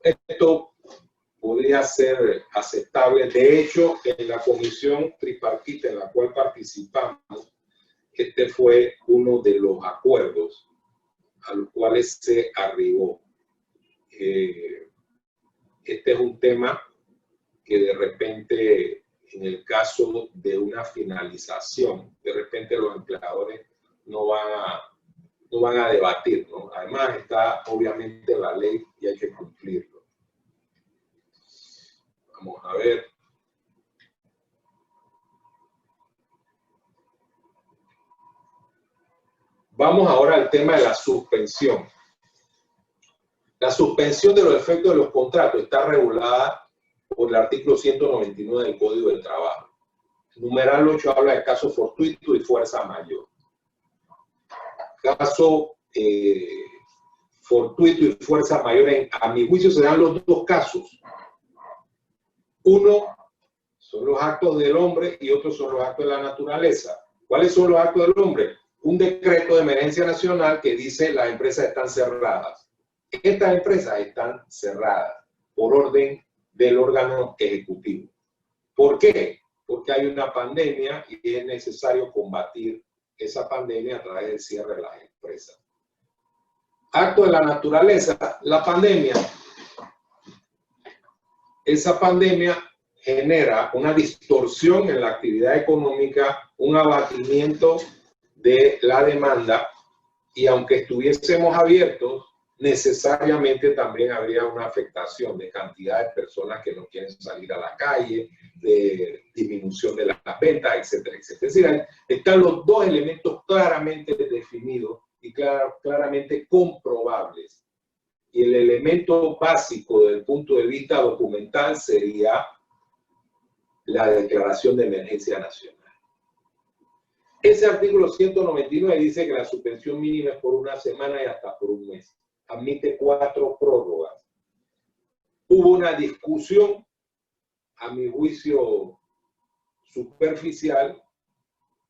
Esto podría ser aceptable. De hecho, en la comisión tripartita en la cual participamos, este fue uno de los acuerdos a los cuales se arribó. Este es un tema que de repente, en el caso de una finalización, de repente los empleadores no van a debatir, ¿no? Además está obviamente la ley y hay que cumplirlo. Vamos a ver. Vamos ahora al tema de la suspensión. La suspensión de los efectos de los contratos está regulada por el artículo 199 del Código del Trabajo. El numeral 8 habla de caso fortuito y fuerza mayor. Caso fortuito y fuerza mayor, a mi juicio se dan los dos casos. Uno son los actos del hombre y otro son los actos de la naturaleza. ¿Cuáles son los actos del hombre? Un decreto de emergencia nacional que dice las empresas están cerradas. Estas empresas están cerradas por orden del órgano ejecutivo. ¿Por qué? Porque hay una pandemia y es necesario combatir esa pandemia a través del cierre de las empresas. Acto de la naturaleza, la pandemia. Esa pandemia genera una distorsión en la actividad económica, un abatimiento de la demanda y aunque estuviésemos abiertos, necesariamente también habría una afectación de cantidad de personas que no quieren salir a la calle, de disminución de las ventas, etcétera, etcétera. Es decir, están los dos elementos claramente definidos y claramente comprobables. Y el elemento básico desde el punto de vista documental sería la declaración de emergencia nacional. Ese artículo 199 dice que la suspensión mínima es por una semana y hasta por un mes. Admite 4 prórrogas. Hubo una discusión, a mi juicio superficial,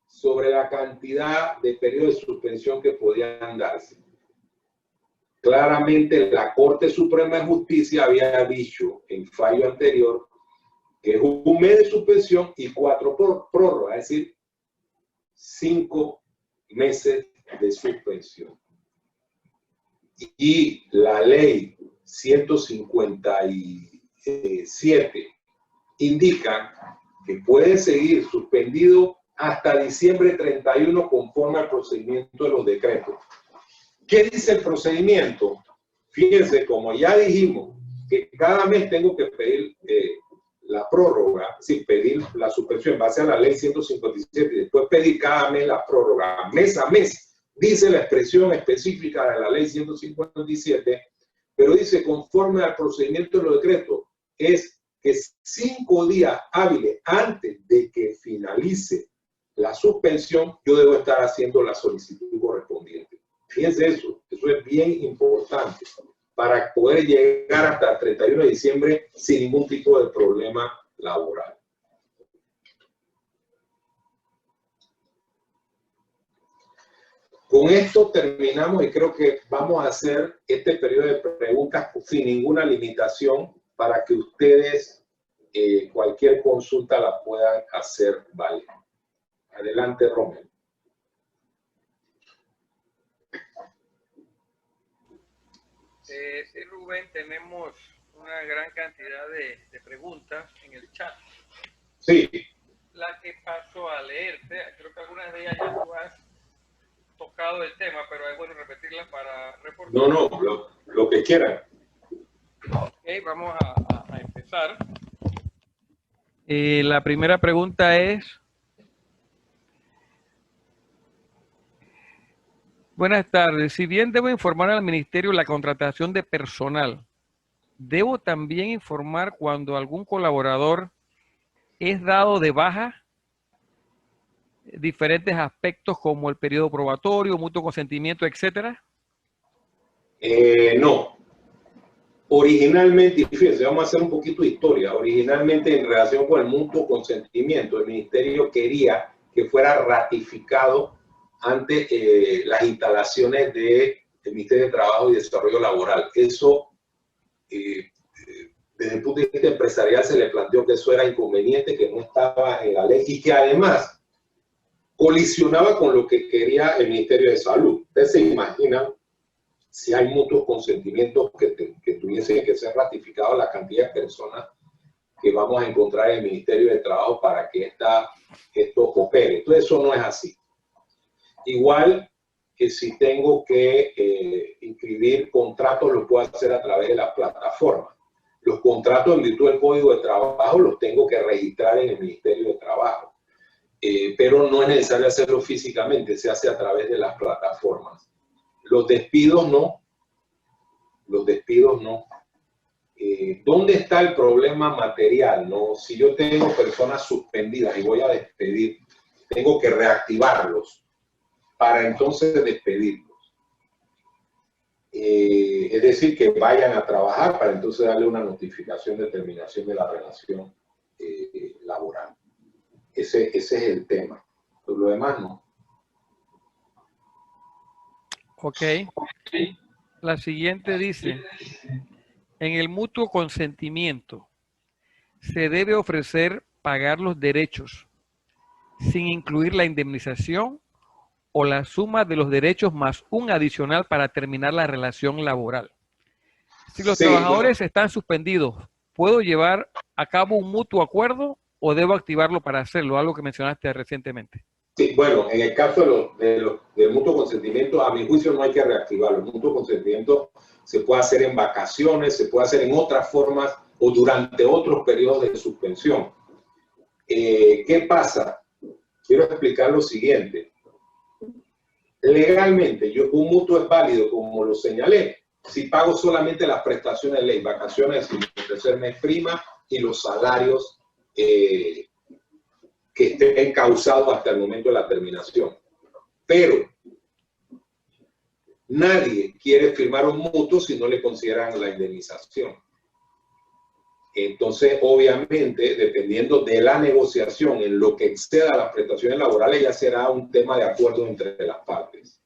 sobre la cantidad de periodos de suspensión que podían darse. Claramente la Corte Suprema de Justicia había dicho en fallo anterior que es un mes de suspensión y 4 prórrogas, es decir, 5 meses de suspensión. Y la ley 157 indica que puede seguir suspendido hasta diciembre 31 conforme al procedimiento de los decretos. ¿Qué dice el procedimiento? Fíjense, como ya dijimos, que cada mes tengo que pedir la prórroga, sí, pedir la suspensión en base a la ley 157 y después pedir cada mes la prórroga, mes a mes. Dice la expresión específica de la ley 157, pero dice conforme al procedimiento de los decretos, es que 5 días hábiles antes de que finalice la suspensión, yo debo estar haciendo la solicitud correspondiente. Fíjense eso es bien importante para poder llegar hasta el 31 de diciembre sin ningún tipo de problema laboral. Con esto terminamos y creo que vamos a hacer este periodo de preguntas sin ninguna limitación para que ustedes cualquier consulta la puedan hacer válida. Adelante, Romero. Sí, Rubén, tenemos una gran cantidad de preguntas en el chat. Sí. La que paso a leerte, creo que algunas de ellas ya tú has tocado el tema, pero es bueno repetirlas para reforzar. No, lo que quieran. Ok, vamos a empezar. La primera pregunta es: buenas tardes. Si bien debo informar al ministerio la contratación de personal, ¿debo también informar cuando algún colaborador es dado de baja? Diferentes aspectos como el periodo probatorio, mutuo consentimiento, etcétera. No. Originalmente, fíjense, vamos a hacer un poquito de historia. Originalmente, en relación con el mutuo consentimiento, el ministerio quería que fuera ratificado ante las instalaciones del Ministerio de Trabajo y Desarrollo Laboral. Eso, desde el punto de vista empresarial, se le planteó que eso era inconveniente, que no estaba en la ley y que además colisionaba con lo que quería el Ministerio de Salud. Ustedes se imaginan si hay mutuos consentimientos que tuviesen que ser ratificados, la cantidad de personas que vamos a encontrar en el Ministerio de Trabajo para que esto opere. Entonces eso no es así. Igual que si tengo que inscribir contratos, lo puedo hacer a través de la plataforma. Los contratos en virtud del Código de Trabajo los tengo que registrar en el Ministerio de Trabajo. Pero no es necesario hacerlo físicamente, se hace a través de las plataformas. Los despidos no. Los despidos no. ¿Dónde está el problema material? ¿No? Si yo tengo personas suspendidas y voy a despedir, tengo que reactivarlos para entonces despedirlos. Es decir, que vayan a trabajar para entonces darle una notificación de terminación de la relación laboral. Ese es el tema. Pero lo demás no. Ok. La siguiente dice: en el mutuo consentimiento se debe ofrecer pagar los derechos sin incluir la indemnización o la suma de los derechos más un adicional para terminar la relación laboral. Si los trabajadores están suspendidos, ¿puedo llevar a cabo un mutuo acuerdo o debo activarlo para hacerlo? Algo que mencionaste recientemente. Sí, bueno, en el caso del mutuo consentimiento, a mi juicio no hay que reactivarlo. El mutuo consentimiento se puede hacer en vacaciones, se puede hacer en otras formas o durante otros periodos de suspensión. ¿Qué pasa? Quiero explicar lo siguiente. Legalmente, un mutuo es válido, como lo señalé, si pago solamente las prestaciones de ley, vacaciones, tercer mes prima y los salarios que estén causados hasta el momento de la terminación. Pero nadie quiere firmar un mutuo si no le consideran la indemnización. Entonces, obviamente, dependiendo de la negociación, en lo que exceda las prestaciones laborales, ya será un tema de acuerdo entre las partes.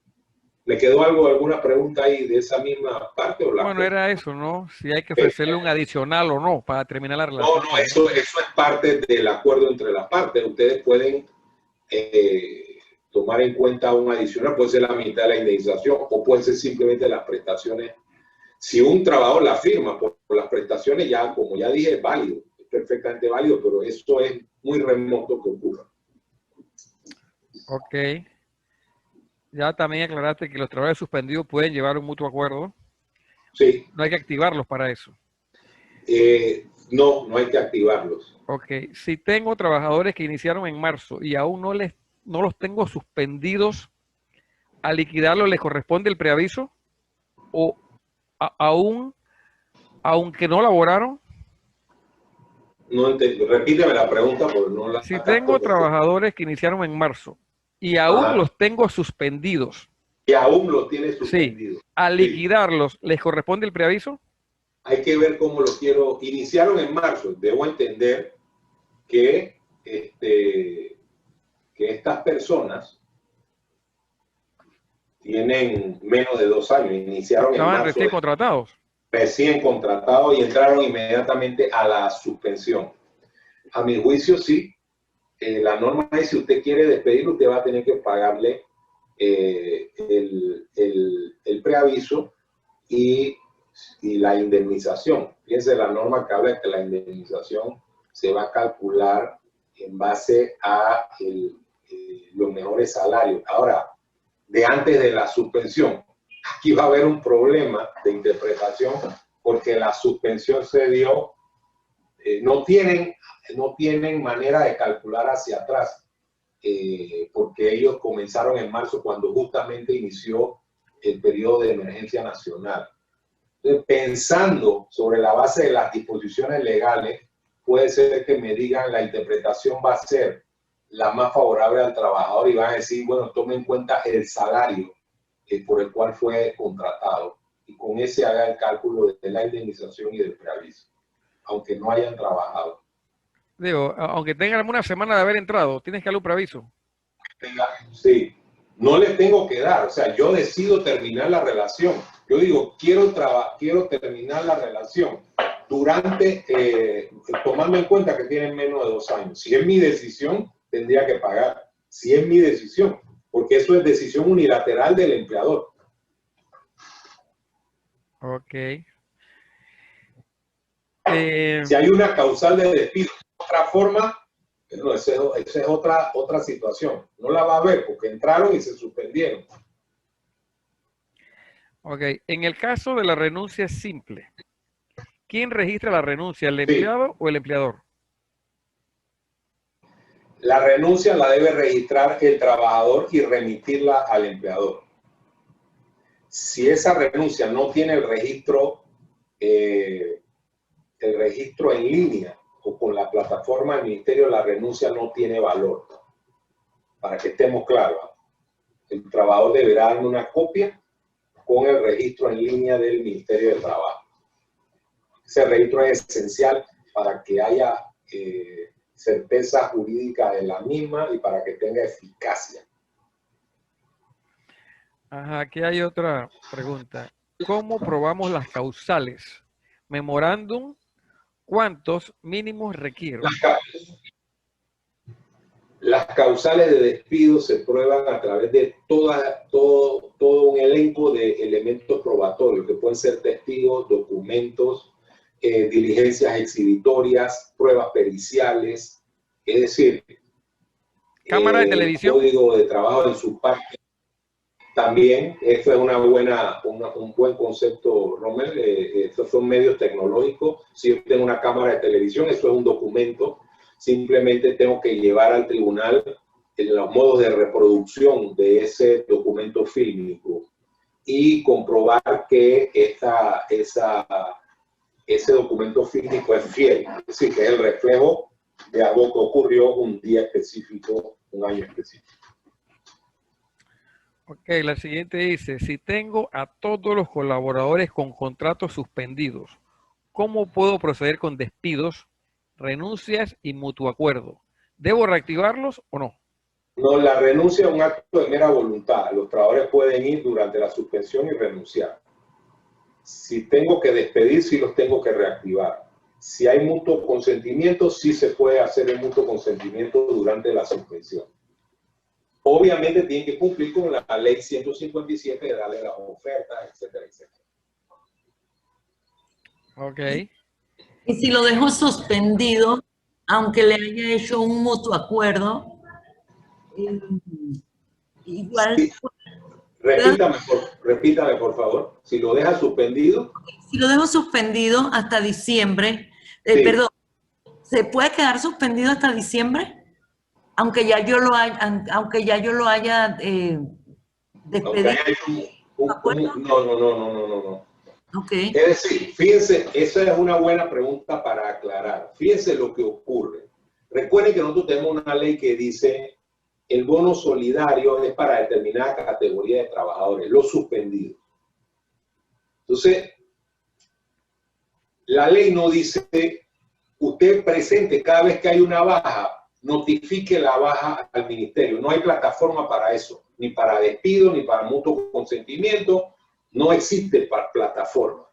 ¿Le quedó alguna pregunta ahí de esa misma parte? Bueno, era eso, ¿no? Si hay que ofrecerle un adicional o no para terminar la relación. No, eso es parte del acuerdo entre las partes. Ustedes pueden tomar en cuenta un adicional, puede ser la mitad de la indemnización o puede ser simplemente las prestaciones. Si un trabajador la firma por las prestaciones, ya, como ya dije, es válido, es perfectamente válido, pero esto es muy remoto que ocurra. Ok. Ya también aclaraste que los trabajadores suspendidos pueden llevar un mutuo acuerdo. Sí. No hay que activarlos para eso. No hay que activarlos. Ok. Si tengo trabajadores que iniciaron en marzo y aún no los tengo suspendidos, ¿a liquidarlos les corresponde el preaviso? ¿O aunque no laboraron? No repíteme la pregunta porque no la Si tengo capto. trabajadores que iniciaron en marzo y aún los tengo suspendidos. Y aún los tiene suspendidos. Sí. ¿A liquidarlos les corresponde el preaviso? Hay que ver cómo lo quiero. Iniciaron en marzo. Debo entender que, que estas personas tienen menos de 2 años. Iniciaron en marzo. Recién contratados. Recién contratados y entraron inmediatamente a la suspensión. A mi juicio, sí. La norma es si usted quiere despedirlo, usted va a tener que pagarle el preaviso y la indemnización. Fíjense la norma que habla de que la indemnización se va a calcular en base a los mejores salarios. Ahora, de antes de la suspensión, aquí va a haber un problema de interpretación porque la suspensión se dio, no tienen manera de calcular hacia atrás, porque ellos comenzaron en marzo cuando justamente inició el periodo de emergencia nacional. Entonces, pensando sobre la base de las disposiciones legales, puede ser que me digan la interpretación va a ser la más favorable al trabajador y van a decir, bueno, tome en cuenta el salario por el cual fue contratado y con ese haga el cálculo de la indemnización y del preaviso, aunque no hayan trabajado. Digo, aunque tengan una semana de haber entrado, tienes que darle un preaviso. Sí, no les tengo que dar, o sea, yo decido terminar la relación. Yo digo, quiero terminar la relación durante, tomando en cuenta que tienen menos de 2 años. Si es mi decisión, tendría que pagar. Si es mi decisión, porque eso es decisión unilateral del empleador. Ok. Si hay una causal de despido de otra forma, no, esa es otra situación. No la va a ver porque entraron y se suspendieron. Ok. En el caso de la renuncia simple, ¿quién registra la renuncia, el empleado o el empleador? La renuncia la debe registrar el trabajador y remitirla al empleador. Si esa renuncia no tiene el registro en línea o con la plataforma del ministerio, la renuncia no tiene valor. Para que estemos claros, el trabajador deberá darme una copia con el registro en línea del Ministerio de Trabajo. Ese registro es esencial para que haya certeza jurídica de la misma y para que tenga eficacia. Ajá, aquí hay otra pregunta. ¿Cómo probamos las causales? Memorándum, ¿cuántos mínimos requiero? Las causales de despido se prueban a través de todo un elenco de elementos probatorios, que pueden ser testigos, documentos, diligencias exhibitorias, pruebas periciales. Es decir, Cámara de televisión. Código de trabajo en su parte. También, eso es un buen concepto, Rommel. Estos son medios tecnológicos. Si yo tengo una cámara de televisión, eso es un documento. Simplemente tengo que llevar al tribunal los modos de reproducción de ese documento fílmico y comprobar que ese documento fílmico es fiel, es decir, que es el reflejo de algo que ocurrió un día específico, un año específico. Ok, la siguiente dice, si tengo a todos los colaboradores con contratos suspendidos, ¿cómo puedo proceder con despidos, renuncias y mutuo acuerdo? ¿Debo reactivarlos o no? No, la renuncia es un acto de mera voluntad. Los trabajadores pueden ir durante la suspensión y renunciar. Si tengo que despedir, sí los tengo que reactivar. Si hay mutuo consentimiento, sí se puede hacer el mutuo consentimiento durante la suspensión. Obviamente tienen que cumplir con la ley 157 de darle las ofertas, etcétera, etcétera. Ok. Y si lo dejo suspendido, aunque le haya hecho un mutuo acuerdo, igual... Sí. Repítame, por favor. Si lo deja suspendido. Si lo dejo suspendido hasta diciembre, Sí. Perdón, ¿se puede quedar suspendido hasta diciembre? Aunque ya yo lo haya despedido. No. Okay. Es decir, fíjense, esa es una buena pregunta para aclarar. Fíjense lo que ocurre. Recuerden que nosotros tenemos una ley que dice el bono solidario es para determinada categoría de trabajadores, los suspendidos. Entonces, la ley no dice, usted presente cada vez que hay una baja, notifique la baja al ministerio. No hay plataforma para eso, ni para despido, ni para mutuo consentimiento. No existe plataforma.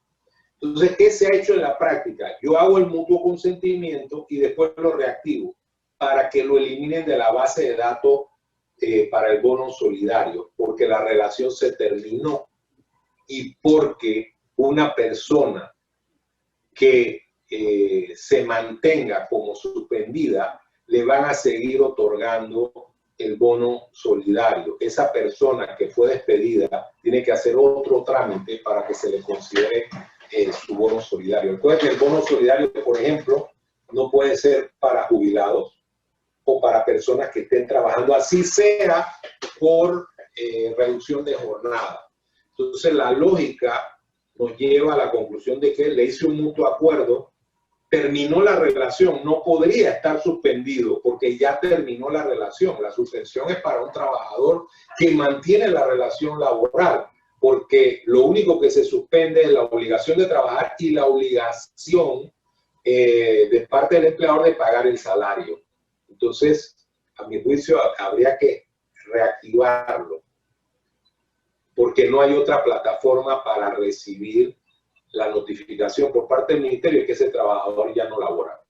Entonces, ¿qué se ha hecho en la práctica? Yo hago el mutuo consentimiento y después lo reactivo para que lo eliminen de la base de datos para el bono solidario, porque la relación se terminó y porque una persona que se mantenga como suspendida, le van a seguir otorgando el bono solidario. Esa persona que fue despedida tiene que hacer otro trámite para que se le considere su bono solidario. Recuerden que el bono solidario, por ejemplo, no puede ser para jubilados o para personas que estén trabajando, así sea por reducción de jornada. Entonces, la lógica nos lleva a la conclusión de que le hice un mutuo acuerdo, terminó la relación, no podría estar suspendido porque ya terminó la relación. La suspensión es para un trabajador que mantiene la relación laboral, porque lo único que se suspende es la obligación de trabajar y la obligación de parte del empleador de pagar el salario. Entonces, a mi juicio, habría que reactivarlo, porque no hay otra plataforma para recibir la notificación por parte del ministerio de que ese trabajador ya no labora.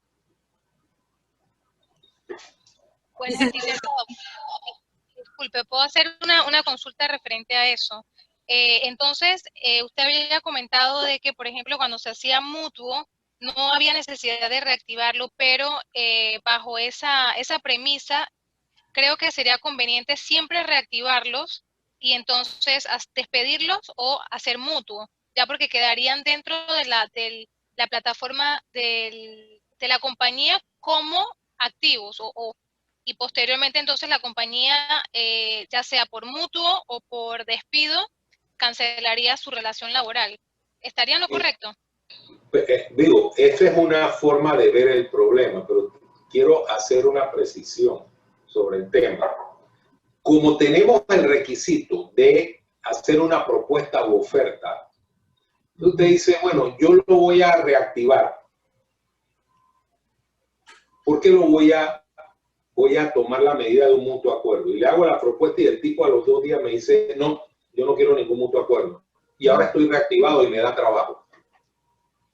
Bueno, disculpe, ¿puedo hacer una consulta referente a eso? Entonces, usted había comentado de que, por ejemplo, cuando se hacía mutuo, no había necesidad de reactivarlo, pero bajo esa premisa, creo que sería conveniente siempre reactivarlos y entonces despedirlos o hacer mutuo, ya porque quedarían dentro de la plataforma de la compañía como activos y posteriormente entonces la compañía, ya sea por mutuo o por despido, cancelaría su relación laboral. ¿Estaría en lo correcto? Digo, esa es una forma de ver el problema, pero quiero hacer una precisión sobre el tema. Como tenemos el requisito de hacer una propuesta u oferta, usted dice, bueno, yo lo voy a reactivar. ¿Por qué voy a tomar la medida de un mutuo acuerdo? Y le hago la propuesta y el tipo a los 2 días me dice, no, yo no quiero ningún mutuo acuerdo. Y ahora estoy reactivado y me da trabajo.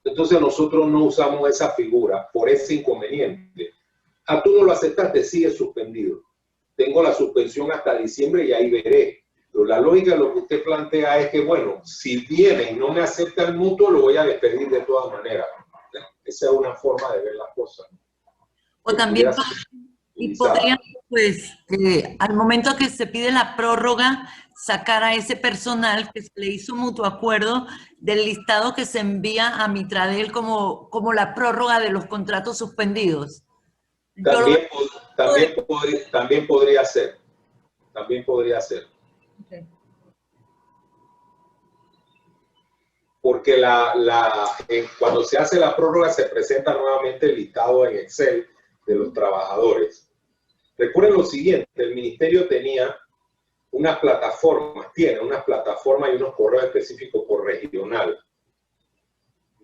Entonces nosotros no usamos esa figura por ese inconveniente. Tú no lo aceptaste, sigue suspendido. Tengo la suspensión hasta diciembre y ahí veré. Pero la lógica de lo que usted plantea es que, bueno, si viene y no me acepta el mutuo, lo voy a despedir de todas maneras. Esa es una forma de ver las cosas. O también Y podrían, pues, al momento que se pide la prórroga, sacar a ese personal que se le hizo mutuo acuerdo del listado que se envía a Mitradel como la prórroga de los contratos suspendidos. También podría ser. También podría ser. Okay. Porque cuando se hace la prórroga se presenta nuevamente el listado en Excel de los trabajadores. Recuerden lo siguiente, el ministerio tenía unas plataformas, tiene unas plataformas y unos correos específicos por regional.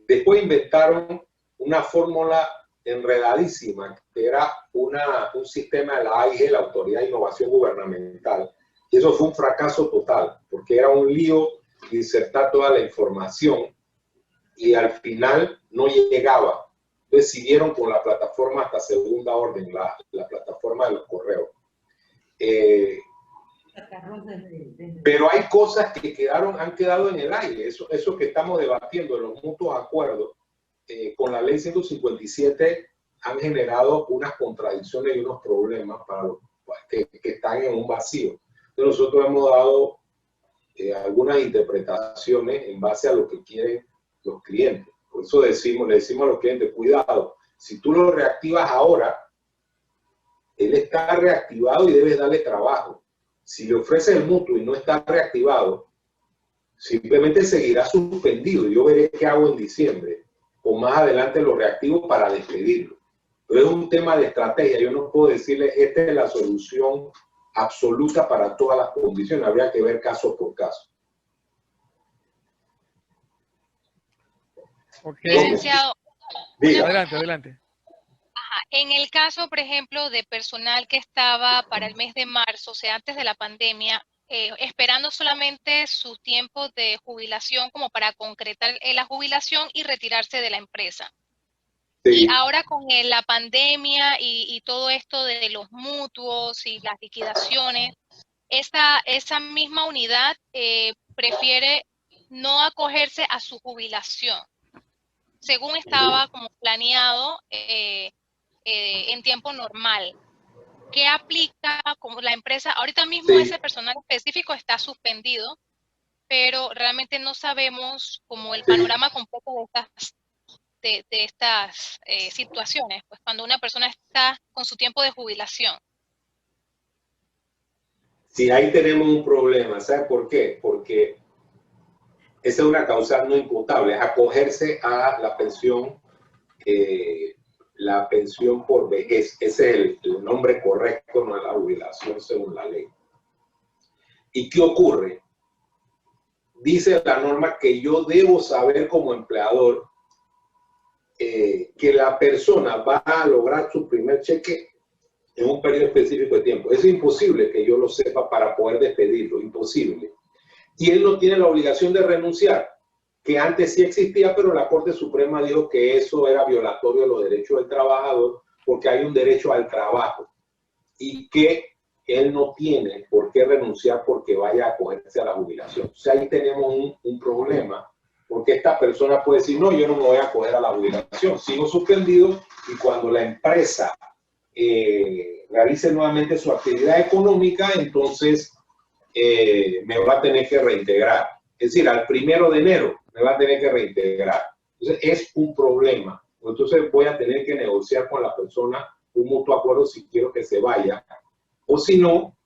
Después inventaron una fórmula enredadísima, que era un sistema de la AIG, la Autoridad de Innovación Gubernamental. Y eso fue un fracaso total, porque era un lío insertar toda la información y al final no llegaba. Entonces siguieron con la plataforma hasta segunda orden, la plataforma de los correos. Pero hay cosas que han quedado en el aire. Eso que estamos debatiendo de los mutuos acuerdos con la ley 157 han generado unas contradicciones y unos problemas para los que están en un vacío. Entonces nosotros hemos dado algunas interpretaciones en base a lo que quieren los clientes. Por eso le decimos a los clientes, cuidado, si tú lo reactivas ahora, él está reactivado y debes darle trabajo. Si le ofreces el mutuo y no está reactivado, simplemente seguirá suspendido. Yo veré qué hago en diciembre, o más adelante lo reactivo para despedirlo. Pero es un tema de estrategia. Yo no puedo decirle, esta es la solución absoluta para todas las condiciones. Habría que ver caso por caso. Okay. Licenciado, adelante. Ajá. En el caso, por ejemplo, de personal que estaba para el mes de marzo, o sea, antes de la pandemia, esperando solamente su tiempo de jubilación como para concretar la jubilación y retirarse de la empresa. Sí. Y ahora con la pandemia y todo esto de los mutuos y las liquidaciones, esa misma unidad prefiere no acogerse a su jubilación, según estaba como planeado en tiempo normal. ¿Qué aplica como la empresa? Ahorita mismo ese personal específico está suspendido, pero realmente no sabemos como el panorama completo de estas situaciones, pues cuando una persona está con su tiempo de jubilación. Sí, ahí tenemos un problema. ¿Sabe por qué? Porque esa es una causal no imputable, acogerse a la pensión por vejez. Ese es el nombre correcto, no es la jubilación según la ley. ¿Y qué ocurre? Dice la norma que yo debo saber como empleador que la persona va a lograr su primer cheque en un periodo específico de tiempo. Es imposible que yo lo sepa para poder despedirlo, imposible. Y él no tiene la obligación de renunciar, que antes sí existía, pero la Corte Suprema dijo que eso era violatorio de los derechos del trabajador porque hay un derecho al trabajo y que él no tiene por qué renunciar porque vaya a acogerse a la jubilación. O sea, ahí tenemos un problema, porque esta persona puede decir, no, yo no me voy a acoger a la jubilación, sigo suspendido y cuando la empresa realice nuevamente su actividad económica, entonces me va a tener que reintegrar. Es decir, al 1 de enero me va a tener que reintegrar. Entonces, es un problema. Entonces, voy a tener que negociar con la persona un mutuo acuerdo si quiero que se vaya. O si no,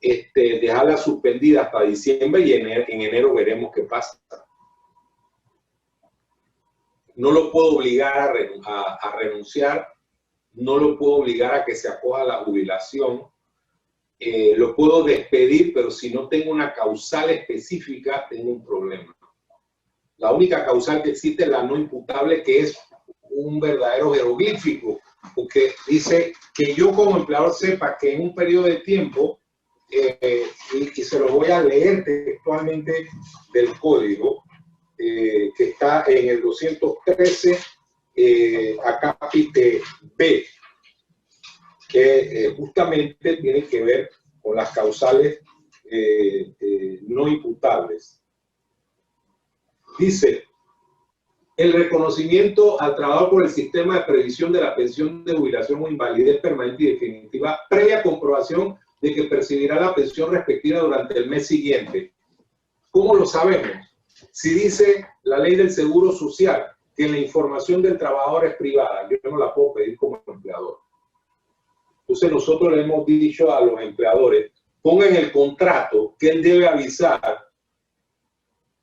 dejarla suspendida hasta diciembre y en enero veremos qué pasa. No lo puedo obligar a renunciar, no lo puedo obligar a que se acoja a la jubilación. Lo puedo despedir, pero si no tengo una causal específica, tengo un problema. La única causal que existe es la no imputable, que es un verdadero jeroglífico, porque dice que yo como empleador sepa que en un periodo de tiempo, y se lo voy a leer textualmente del código, que está en el 213, acápite B, que justamente tiene que ver con las causales no imputables. Dice, el reconocimiento al trabajador por el sistema de previsión de la pensión de jubilación o invalidez permanente y definitiva, previa comprobación de que percibirá la pensión respectiva durante el mes siguiente. ¿Cómo lo sabemos? Si dice la ley del Seguro Social que la información del trabajador es privada, yo no la puedo pedir como empleador. Entonces nosotros le hemos dicho a los empleadores, pongan en el contrato que él debe avisar.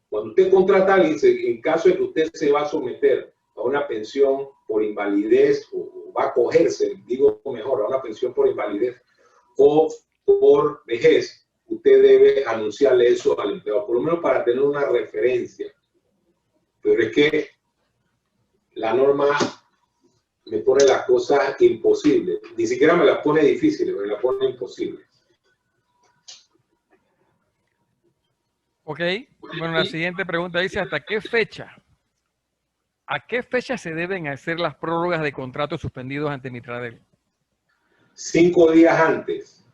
Cuando usted contrata a alguien, en caso de que usted se va a someter a una pensión por invalidez o va a acogerse, digo mejor, a una pensión por invalidez o por vejez, usted debe anunciarle eso al empleador, por lo menos para tener una referencia. Pero es que la norma me pone las cosas imposibles. Ni siquiera me las pone difíciles, me las pone imposibles. Ok. Bueno, la siguiente pregunta dice, ¿a qué fecha se deben hacer las prórrogas de contratos suspendidos ante Mitradel? 5 días antes.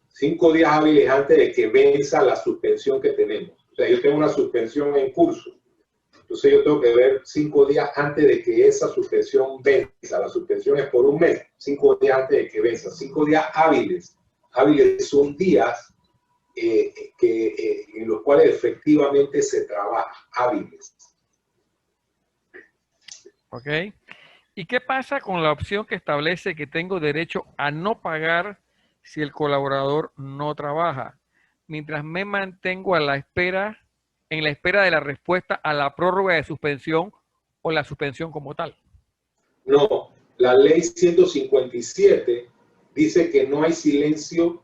5 días hábiles antes de que venza la suspensión que tenemos. O sea, yo tengo una suspensión en curso. Entonces yo tengo que ver 5 días antes de que esa suspensión venza. La suspensión es por un mes. 5 días antes de que venza. 5 días hábiles. Hábiles son días en los cuales efectivamente se trabaja. Hábiles. Ok. ¿Y qué pasa con la opción que establece que tengo derecho a no pagar si el colaborador no trabaja, mientras me mantengo en la espera de la respuesta a la prórroga de suspensión o la suspensión como tal? No, la ley 157 dice que no hay silencio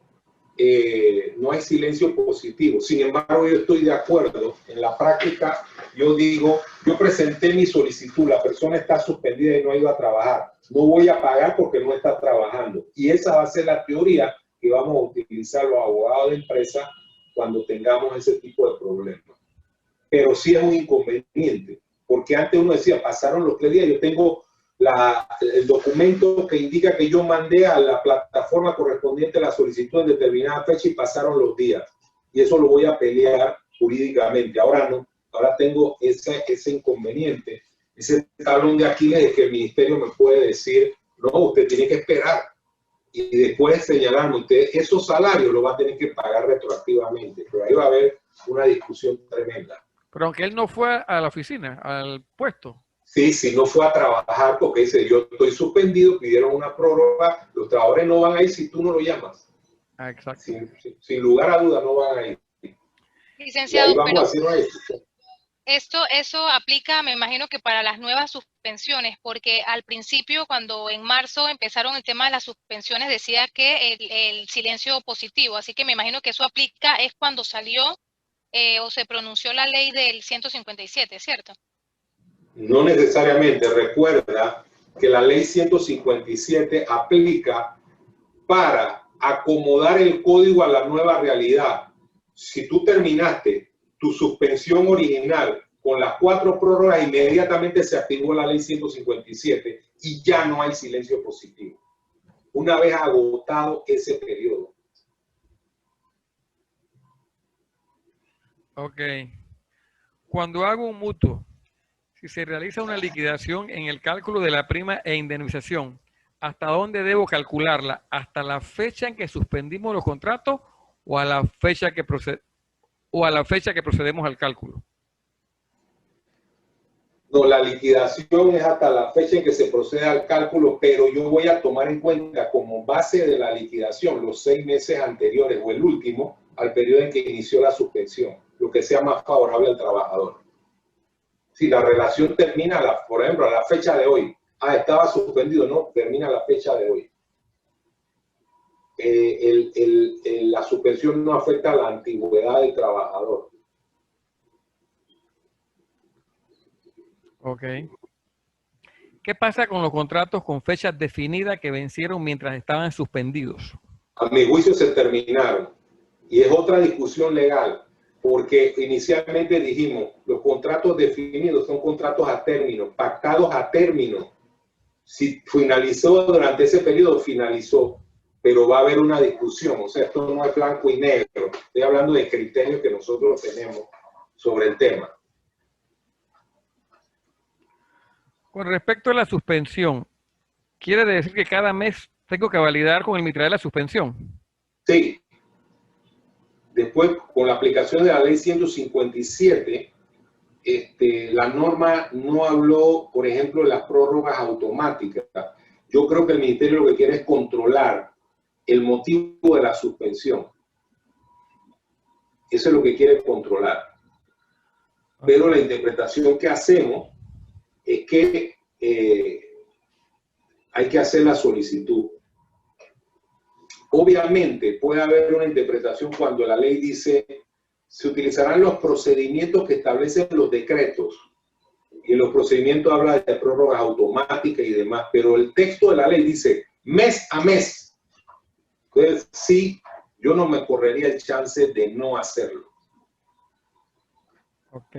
positivo. Sin embargo, yo estoy de acuerdo. En la práctica, yo digo, yo presenté mi solicitud, la persona está suspendida y no ha ido a trabajar. No voy a pagar porque no está trabajando. Y esa va a ser la teoría que vamos a utilizar los abogados de empresa cuando tengamos ese tipo de problemas. Pero sí es un inconveniente, porque antes uno decía, pasaron los 3 días, yo tengo el documento que indica que yo mandé a la plataforma correspondiente la solicitud en determinada fecha y pasaron los días. Y eso lo voy a pelear jurídicamente. Ahora no, ahora tengo ese inconveniente, ese talón de Aquiles de que el ministerio me puede decir, no, usted tiene que esperar. Y después señalarme, usted esos salarios los va a tener que pagar retroactivamente. Pero ahí va a haber una discusión tremenda. Pero aunque él no fue a la oficina, al puesto. Sí, si no fue a trabajar porque dice, yo estoy suspendido, pidieron una prórroga, los trabajadores no van a ir si tú no lo llamas. Ah, exacto. Sin lugar a duda no van a ir. Licenciado, pero eso aplica, me imagino que para las nuevas suspensiones, porque al principio, cuando en marzo empezaron el tema de las suspensiones, decía que el silencio positivo, así que me imagino que eso aplica es cuando salió o se pronunció la ley del 157, ¿cierto? No necesariamente. Recuerda que la ley 157 aplica para acomodar el código a la nueva realidad. Si tú terminaste tu suspensión original con las 4 prórrogas, inmediatamente se activó la ley 157 y ya no hay silencio positivo. Una vez agotado ese periodo. Ok. Cuando hago un mutuo, si se realiza una liquidación en el cálculo de la prima e indemnización, ¿hasta dónde debo calcularla? ¿Hasta la fecha en que suspendimos los contratos o a la fecha que procedemos al cálculo? No, la liquidación es hasta la fecha en que se procede al cálculo, pero yo voy a tomar en cuenta como base de la liquidación los 6 meses anteriores o el último al periodo en que inició la suspensión, lo que sea más favorable al trabajador. Si la relación termina, por ejemplo, a la fecha de hoy, estaba suspendido, no, termina la fecha de hoy. La suspensión no afecta a la antigüedad del trabajador. Ok. ¿Qué pasa con los contratos con fechas definidas que vencieron mientras estaban suspendidos? A mi juicio se terminaron. Y es otra discusión legal, porque inicialmente dijimos, los contratos definidos son contratos a término, pactados a término. Si finalizó durante ese periodo, finalizó, pero va a haber una discusión. O sea, esto no es blanco y negro. Estoy hablando de criterios que nosotros tenemos sobre el tema. Con respecto a la suspensión, ¿quiere decir que cada mes tengo que validar con el Mitrael la suspensión? Sí. Después, con la aplicación de la ley 157, la norma no habló, por ejemplo, de las prórrogas automáticas. Yo creo que el ministerio lo que quiere es controlar el motivo de la suspensión. Eso es lo que quiere controlar. Pero la interpretación que hacemos es que hay que hacer la solicitud. Obviamente puede haber una interpretación cuando la ley dice se utilizarán los procedimientos que establecen los decretos. Y en los procedimientos habla de prórrogas automáticas y demás, pero el texto de la ley dice mes a mes. Entonces, sí, yo no me correría el chance de no hacerlo. Ok.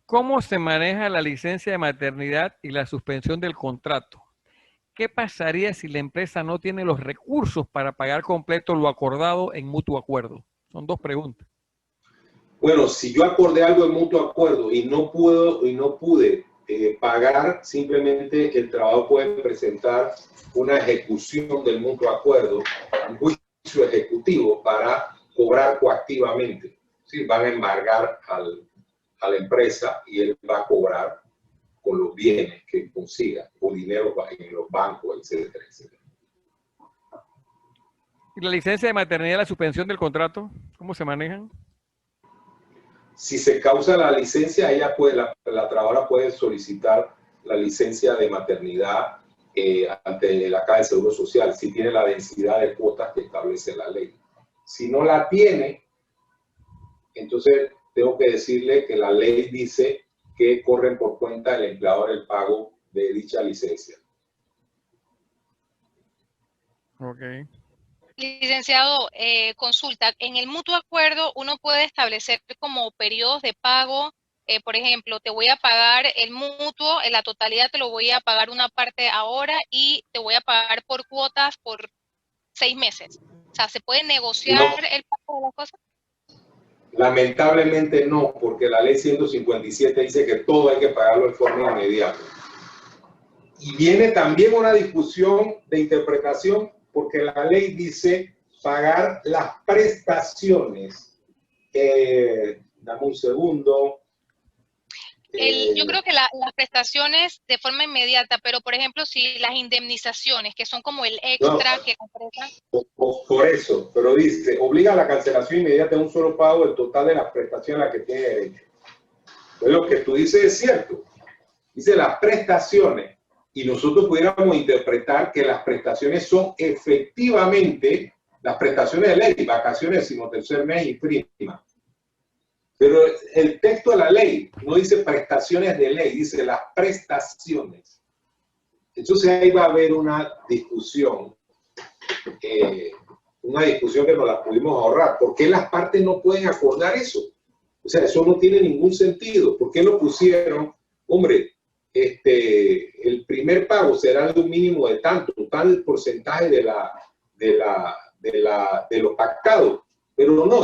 ¿Cómo se maneja la licencia de maternidad y la suspensión del contrato? ¿Qué pasaría si la empresa no tiene los recursos para pagar completo lo acordado en mutuo acuerdo? Son dos preguntas. Bueno, si yo acordé algo en mutuo acuerdo y no pude pagar, simplemente el trabajador puede presentar una ejecución del mutuo acuerdo, un juicio ejecutivo para cobrar coactivamente. ¿Sí? Van a embargar a la empresa y él va a cobrar con los bienes que consiga, o dinero en los bancos, etcétera, etcétera. ¿Y la licencia de maternidad y la suspensión del contrato? ¿Cómo se manejan? Si se causa la licencia, ella puede, la trabajadora puede solicitar la licencia de maternidad ante la Caja de Seguro Social, si tiene la densidad de cuotas que establece la ley. Si no la tiene, entonces tengo que decirle que la ley dice que corren por cuenta del empleador el pago de dicha licencia. Ok. Licenciado, consulta, en el mutuo acuerdo uno puede establecer como periodos de pago, por ejemplo, te voy a pagar el mutuo, en la totalidad te lo voy a pagar una parte ahora y te voy a pagar por cuotas por 6 meses. O sea, ¿se puede negociar el pago de las cosas? Lamentablemente no, porque la ley 157 dice que todo hay que pagarlo de forma inmediata. Y viene también una discusión de interpretación, porque la ley dice pagar las prestaciones. Dame un segundo. Yo creo que las prestaciones de forma inmediata, pero por ejemplo, si las indemnizaciones, que son como el extra que la empresa... Por eso, pero dice, obliga a la cancelación inmediata de un solo pago del total de las prestaciones a las que tiene derecho. Entonces, lo que tú dices es cierto. Dice las prestaciones, y nosotros pudiéramos interpretar que las prestaciones son efectivamente las prestaciones de ley, vacaciones, sino tercer mes y prima. Pero el texto de la ley no dice prestaciones de ley, dice las prestaciones. Entonces ahí va a haber una discusión que nos la pudimos ahorrar. ¿Por qué las partes no pueden acordar eso? O sea, eso no tiene ningún sentido. ¿Por qué lo pusieron? Hombre, el primer pago será de un mínimo de tanto, tal porcentaje de lo pactado. Pero no,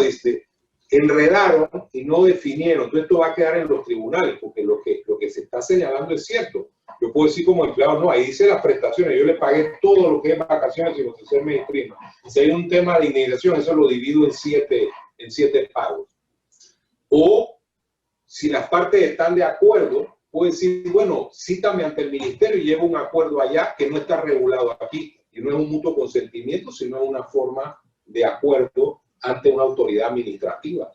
enredaron y no definieron. Entonces esto va a quedar en los tribunales, porque lo que se está señalando es cierto. Yo puedo decir como empleado, no, ahí dice las prestaciones, yo le pagué todo lo que es vacaciones y los tercer mes y prima. Si hay un tema de indemnización, eso lo divido en siete pagos. O si las partes están de acuerdo, puedo decir, bueno, cítame ante el ministerio y llevo un acuerdo allá que no está regulado aquí. Y no es un mutuo consentimiento, sino una forma de acuerdo ante una autoridad administrativa.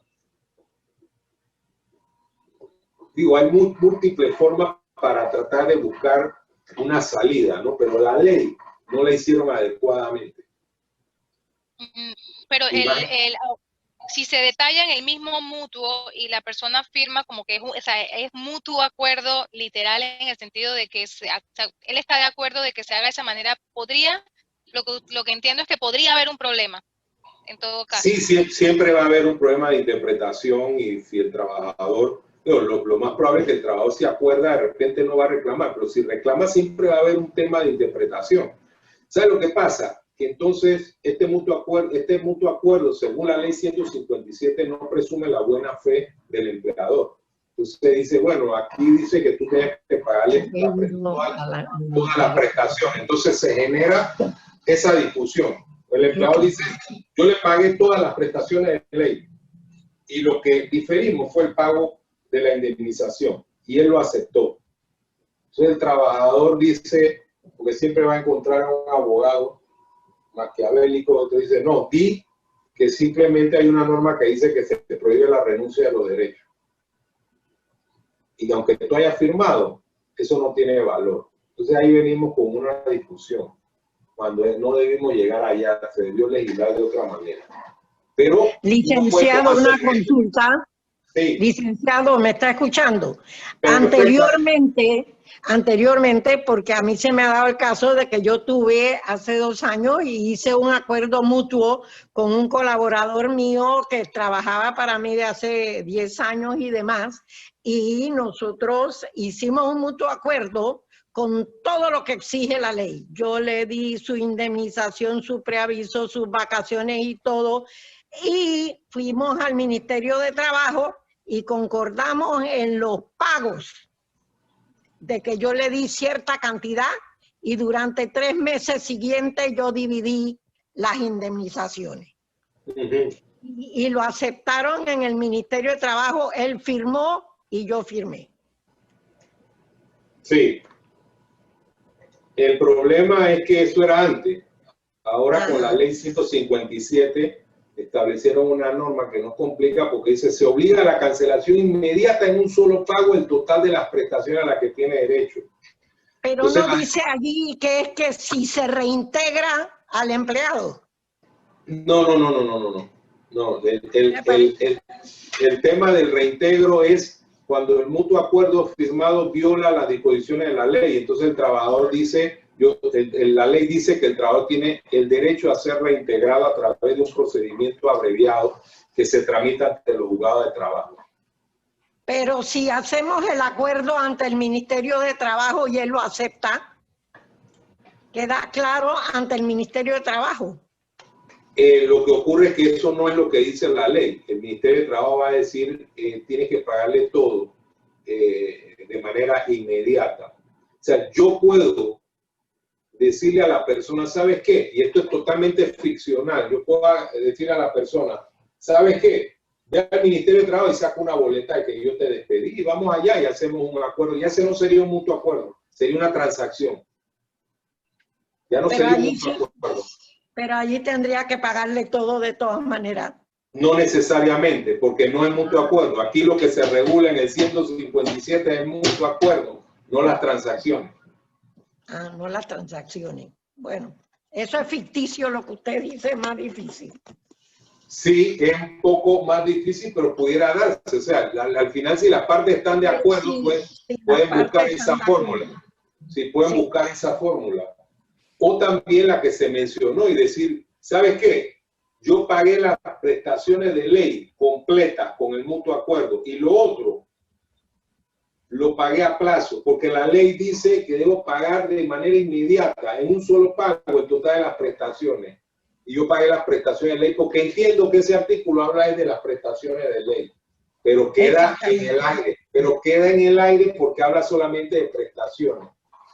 Digo, hay múltiples formas para tratar de buscar una salida, ¿no? Pero la ley no la hicieron adecuadamente. Pero si se detalla en el mismo mutuo y la persona firma como que es mutuo acuerdo literal en el sentido de que él está de acuerdo de que se haga de esa manera, lo que entiendo es que podría haber un problema. En todo caso. Sí, siempre va a haber un problema de interpretación y si el trabajador, lo más probable es que el trabajador se acuerda, de repente no va a reclamar, pero si reclama siempre va a haber un tema de interpretación. ¿Sabes lo que pasa? Que entonces este mutuo acuerdo, según la ley 157, no presume la buena fe del empleador. Entonces dice, bueno, aquí dice que tú tienes que pagarle toda la prestación. Entonces se genera esa discusión. El empleado dice, yo le pagué todas las prestaciones de ley y lo que diferimos fue el pago de la indemnización y él lo aceptó. Entonces el trabajador dice, porque siempre va a encontrar a un abogado maquiavélico, que dice, no, di que simplemente hay una norma que dice que se te prohíbe la renuncia de los derechos. Y aunque tú hayas firmado, eso no tiene valor. Entonces ahí venimos con una discusión. Cuando no debimos llegar allá, se debió legislar de otra manera. Pero, licenciado, una consulta. Sí. Licenciado, ¿me está escuchando? Perfecto. Anteriormente, porque a mí se me ha dado el caso de que yo tuve hace 2 años y hice un acuerdo mutuo con un colaborador mío que trabajaba para mí de hace 10 años y demás, y nosotros hicimos un mutuo acuerdo con todo lo que exige la ley. Yo le di su indemnización, su preaviso, sus vacaciones y todo, y fuimos al Ministerio de Trabajo y concordamos en los pagos de que yo le di cierta cantidad y durante 3 meses siguientes yo dividí las indemnizaciones. Y lo aceptaron en el Ministerio de Trabajo, él firmó y yo firmé. Sí. El problema es que eso era antes. Ahora con la ley 157 establecieron una norma que nos complica porque dice se obliga a la cancelación inmediata en un solo pago el total de las prestaciones a las que tiene derecho. Pero entonces, no dice allí que es que si se reintegra al empleado. No. El tema del reintegro es cuando el mutuo acuerdo firmado viola las disposiciones de la ley. Entonces el trabajador dice, la ley dice que el trabajador tiene el derecho a ser reintegrado a través de un procedimiento abreviado que se tramita ante los juzgados de trabajo. Pero si hacemos el acuerdo ante el Ministerio de Trabajo y él lo acepta, queda claro ante el Ministerio de Trabajo. Lo que ocurre es que eso no es lo que dice la ley. El Ministerio de Trabajo va a decir tienes que pagarle todo de manera inmediata. O sea, yo puedo decirle a la persona, ¿sabes qué? Y esto es totalmente ficcional. Yo puedo decirle a la persona, ¿sabes qué? Ve al Ministerio de Trabajo y saca una boleta de que yo te despedí y vamos allá y hacemos un acuerdo. Ya ese no sería un mutuo acuerdo, sería una transacción. Ya no sería un mutuo acuerdo. Pero allí tendría que pagarle todo de todas maneras. No necesariamente, porque no es mutuo acuerdo. Aquí lo que se regula en el 157 es mutuo acuerdo, no las transacciones. Ah, no las transacciones. Bueno, eso es ficticio, lo que usted dice es más difícil. Sí, es un poco más difícil, pero pudiera darse. O sea, al final si las partes están de acuerdo, pues pueden buscar esa fórmula. Sí, pueden buscar esa fórmula. O también la que se mencionó y decir, ¿sabes qué? Yo pagué las prestaciones de ley completas con el mutuo acuerdo y lo otro lo pagué a plazo, porque la ley dice que debo pagar de manera inmediata, en un solo pago, el total de las prestaciones. Y yo pagué las prestaciones de ley porque entiendo que ese artículo habla de las prestaciones de ley, pero queda en el aire. Pero queda en el aire porque habla solamente de prestaciones.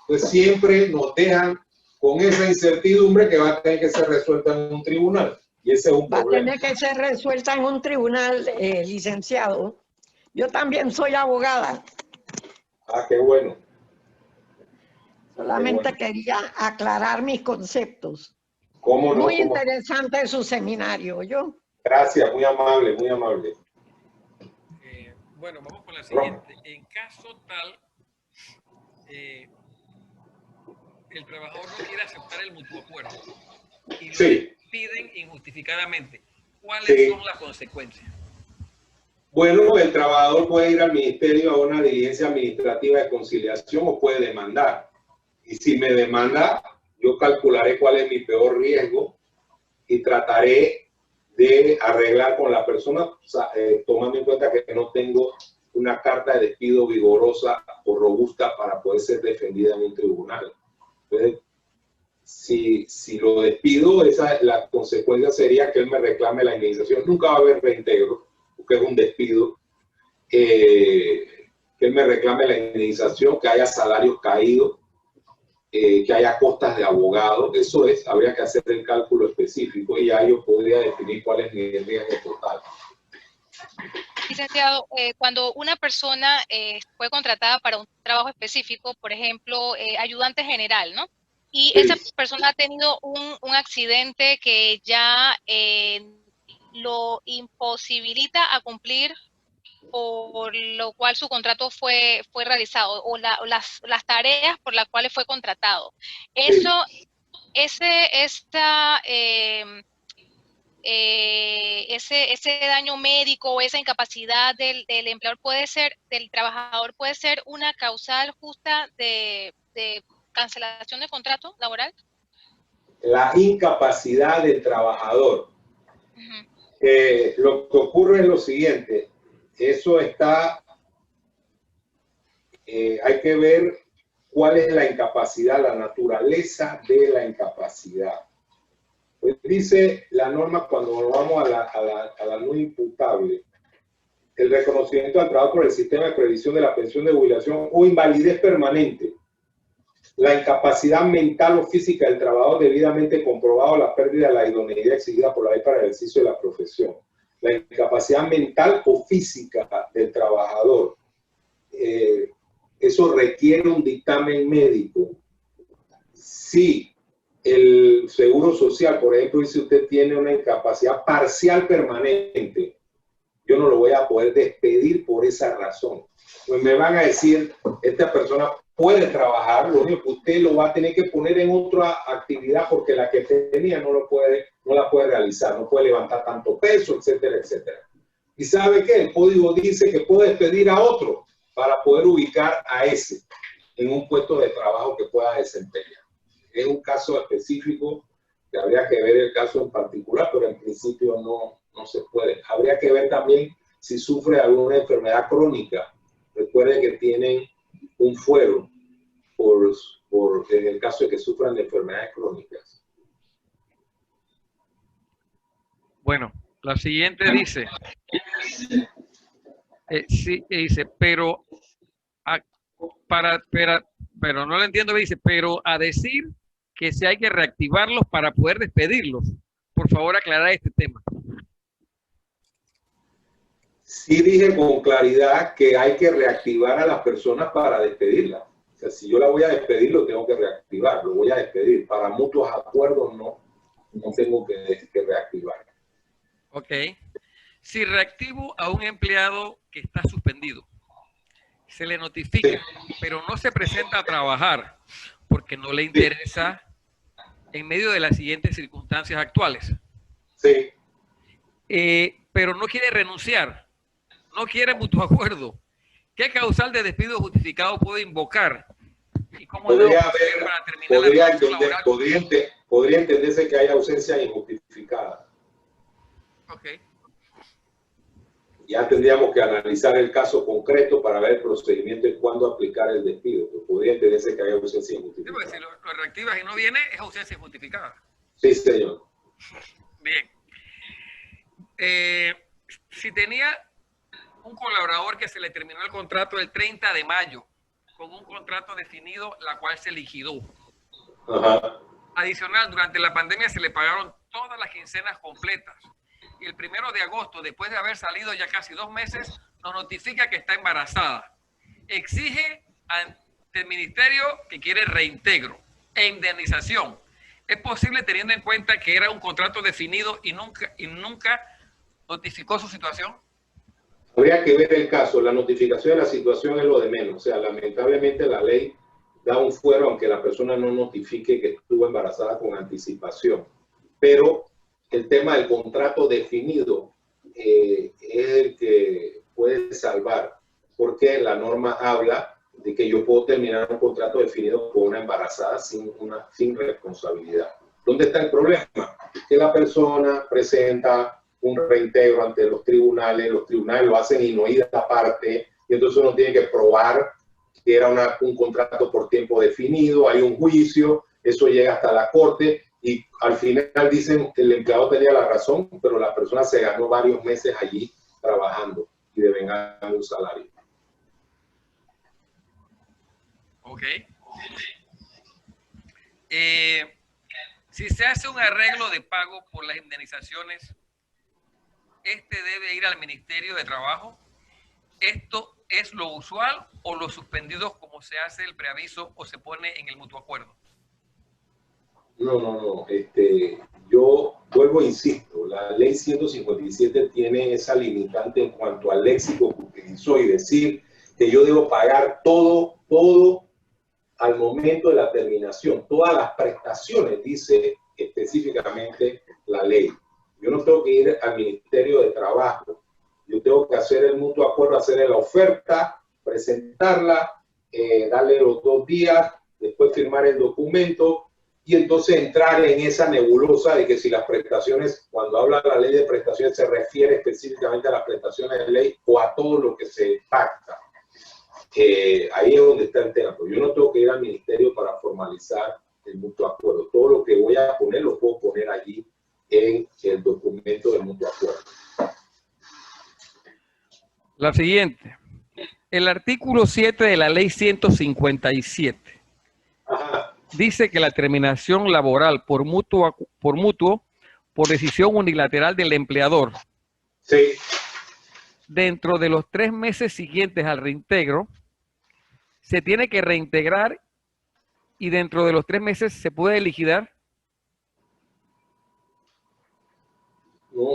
Entonces siempre nos dejan con esa incertidumbre que va a tener que ser resuelta en un tribunal. Y ese es un problema. Va a tener que ser resuelta en un tribunal, licenciado. Yo también soy abogada. Ah, qué bueno. Solamente quería aclarar mis conceptos. ¿Cómo no? Muy interesante su seminario, ¿yo? Gracias, muy amable, muy amable. Bueno, vamos con la siguiente. En caso tal, el trabajador no quiere aceptar el mutuo acuerdo y lo piden injustificadamente. ¿Cuáles son las consecuencias? Bueno, el trabajador puede ir al ministerio a una diligencia administrativa de conciliación o puede demandar. Y si me demanda, yo calcularé cuál es mi peor riesgo y trataré de arreglar con la persona, tomando en cuenta que no tengo una carta de despido vigorosa o robusta para poder ser defendida en un tribunal. Entonces, si lo despido, la consecuencia sería que él me reclame la indemnización. Nunca va a haber reintegro, porque es un despido. que él me reclame la indemnización, que haya salarios caídos, que haya costas de abogado. Eso es, habría que hacer el cálculo específico y ya yo podría definir cuál es mi riesgo total. Licenciado, cuando una persona fue contratada para un trabajo específico, por ejemplo, ayudante general, ¿no? Y esa persona ha tenido un accidente que ya lo imposibilita a cumplir, por lo cual su contrato fue realizado, o las tareas por las cuales fue contratado. Eso, ese daño médico o esa incapacidad del empleador del trabajador puede ser una causal justa de cancelación de contrato laboral. La incapacidad del trabajador. Lo que ocurre es lo siguiente, eso está, hay que ver cuál es la incapacidad, la naturaleza de la incapacidad. Pues dice la norma, cuando vamos a la no imputable, el reconocimiento al trabajo por el sistema de previsión de la pensión de jubilación o invalidez permanente, la incapacidad mental o física del trabajador debidamente comprobado, la pérdida de la idoneidad exigida por la ley para el ejercicio de la profesión. La incapacidad mental o física del trabajador, eso requiere un dictamen médico. Si el Seguro Social, por ejemplo, dice usted tiene una incapacidad parcial permanente, yo no lo voy a poder despedir por esa razón. Pues me van a decir, esta persona puede trabajar, lo único que usted lo va a tener que poner en otra actividad porque la que tenía no la puede realizar, no puede levantar tanto peso, etcétera, etcétera. ¿Y sabe qué? El código dice que puede despedir a otro para poder ubicar a ese en un puesto de trabajo que pueda desempeñar. Es un caso específico que habría que ver el caso en particular, pero en principio no se puede. Habría que ver también si sufre alguna enfermedad crónica. Recuerden que tienen un fuero en el caso de que sufran de enfermedades crónicas. Bueno, la siguiente dice, dice, pero no lo entiendo, dice, pero a decir que si hay que reactivarlos para poder despedirlos. Por favor, aclarar este tema. Sí dije con claridad que hay que reactivar a las personas para despedirlas. O sea, si yo la voy a despedir, lo tengo que reactivar, lo voy a despedir. Para mutuos acuerdos no tengo que reactivar. Ok. Si reactivo a un empleado que está suspendido, se le notifica, pero no se presenta a trabajar porque no le interesa en medio de las siguientes circunstancias actuales. Sí. Pero no quiere renunciar, no quiere mutuo acuerdo. ¿Qué causal de despido justificado puede invocar? ¿Y cómo podría entenderse que haya ausencia injustificada. Ok. Ya tendríamos que analizar el caso concreto para ver el procedimiento y cuándo aplicar el despido. Pero podría entenderse que haya ausencia injustificada. Sí, si lo reactivas y no viene, es ausencia injustificada. Sí, señor. Bien. Si tenía un colaborador que se le terminó el contrato el 30 de mayo, con un contrato definido, la cual se liquidó. Ajá. Adicional, durante la pandemia se le pagaron todas las quincenas completas. Y el 1 de agosto, después de haber salido ya casi 2 meses, nos notifica que está embarazada. Exige ante el ministerio que quiere reintegro e indemnización. ¿Es posible teniendo en cuenta que era un contrato definido y nunca notificó su situación? Habría que ver el caso. La notificación de la situación es lo de menos. O sea, lamentablemente la ley da un fuero aunque la persona no notifique que estuvo embarazada con anticipación. Pero el tema del contrato definido es el que puede salvar, porque la norma habla de que yo puedo terminar un contrato definido con una embarazada sin responsabilidad. ¿Dónde está el problema? Que la persona presenta un reintegro ante los tribunales lo hacen inoída aparte, y entonces uno tiene que probar que era un contrato por tiempo definido, hay un juicio, eso llega hasta la corte, y al final dicen que el empleado tenía la razón, pero la persona se ganó varios meses allí trabajando y devengaron ganando un salario. Ok. Si se hace un arreglo de pago por las indemnizaciones, este debe ir al Ministerio de Trabajo. ¿Esto es lo usual o lo suspendido como se hace el preaviso o se pone en el mutuo acuerdo? No. Yo vuelvo e insisto, la ley 157 tiene esa limitante en cuanto al léxico que utilizó y decir que yo debo pagar todo al momento de la terminación. Todas las prestaciones, dice específicamente la ley. Yo no tengo que ir al Ministerio de Trabajo. Yo tengo que hacer el mutuo acuerdo, hacer la oferta, presentarla, darle los 2 días, después firmar el documento y entonces entrar en esa nebulosa de que si las prestaciones, cuando habla la ley de prestaciones, se refiere específicamente a las prestaciones de ley o a todo lo que se pacta. Ahí es donde está el tema. Pues yo no tengo que ir al ministerio para formalizar el mutuo acuerdo. Todo lo que voy a poner lo puedo poner allí en el documento del mutuo acuerdo. La siguiente. El artículo 7 de la ley 157 dice que la terminación laboral por mutuo, por decisión unilateral del empleador, sí, dentro de los 3 meses siguientes al reintegro, se tiene que reintegrar y dentro de los 3 meses se puede liquidar.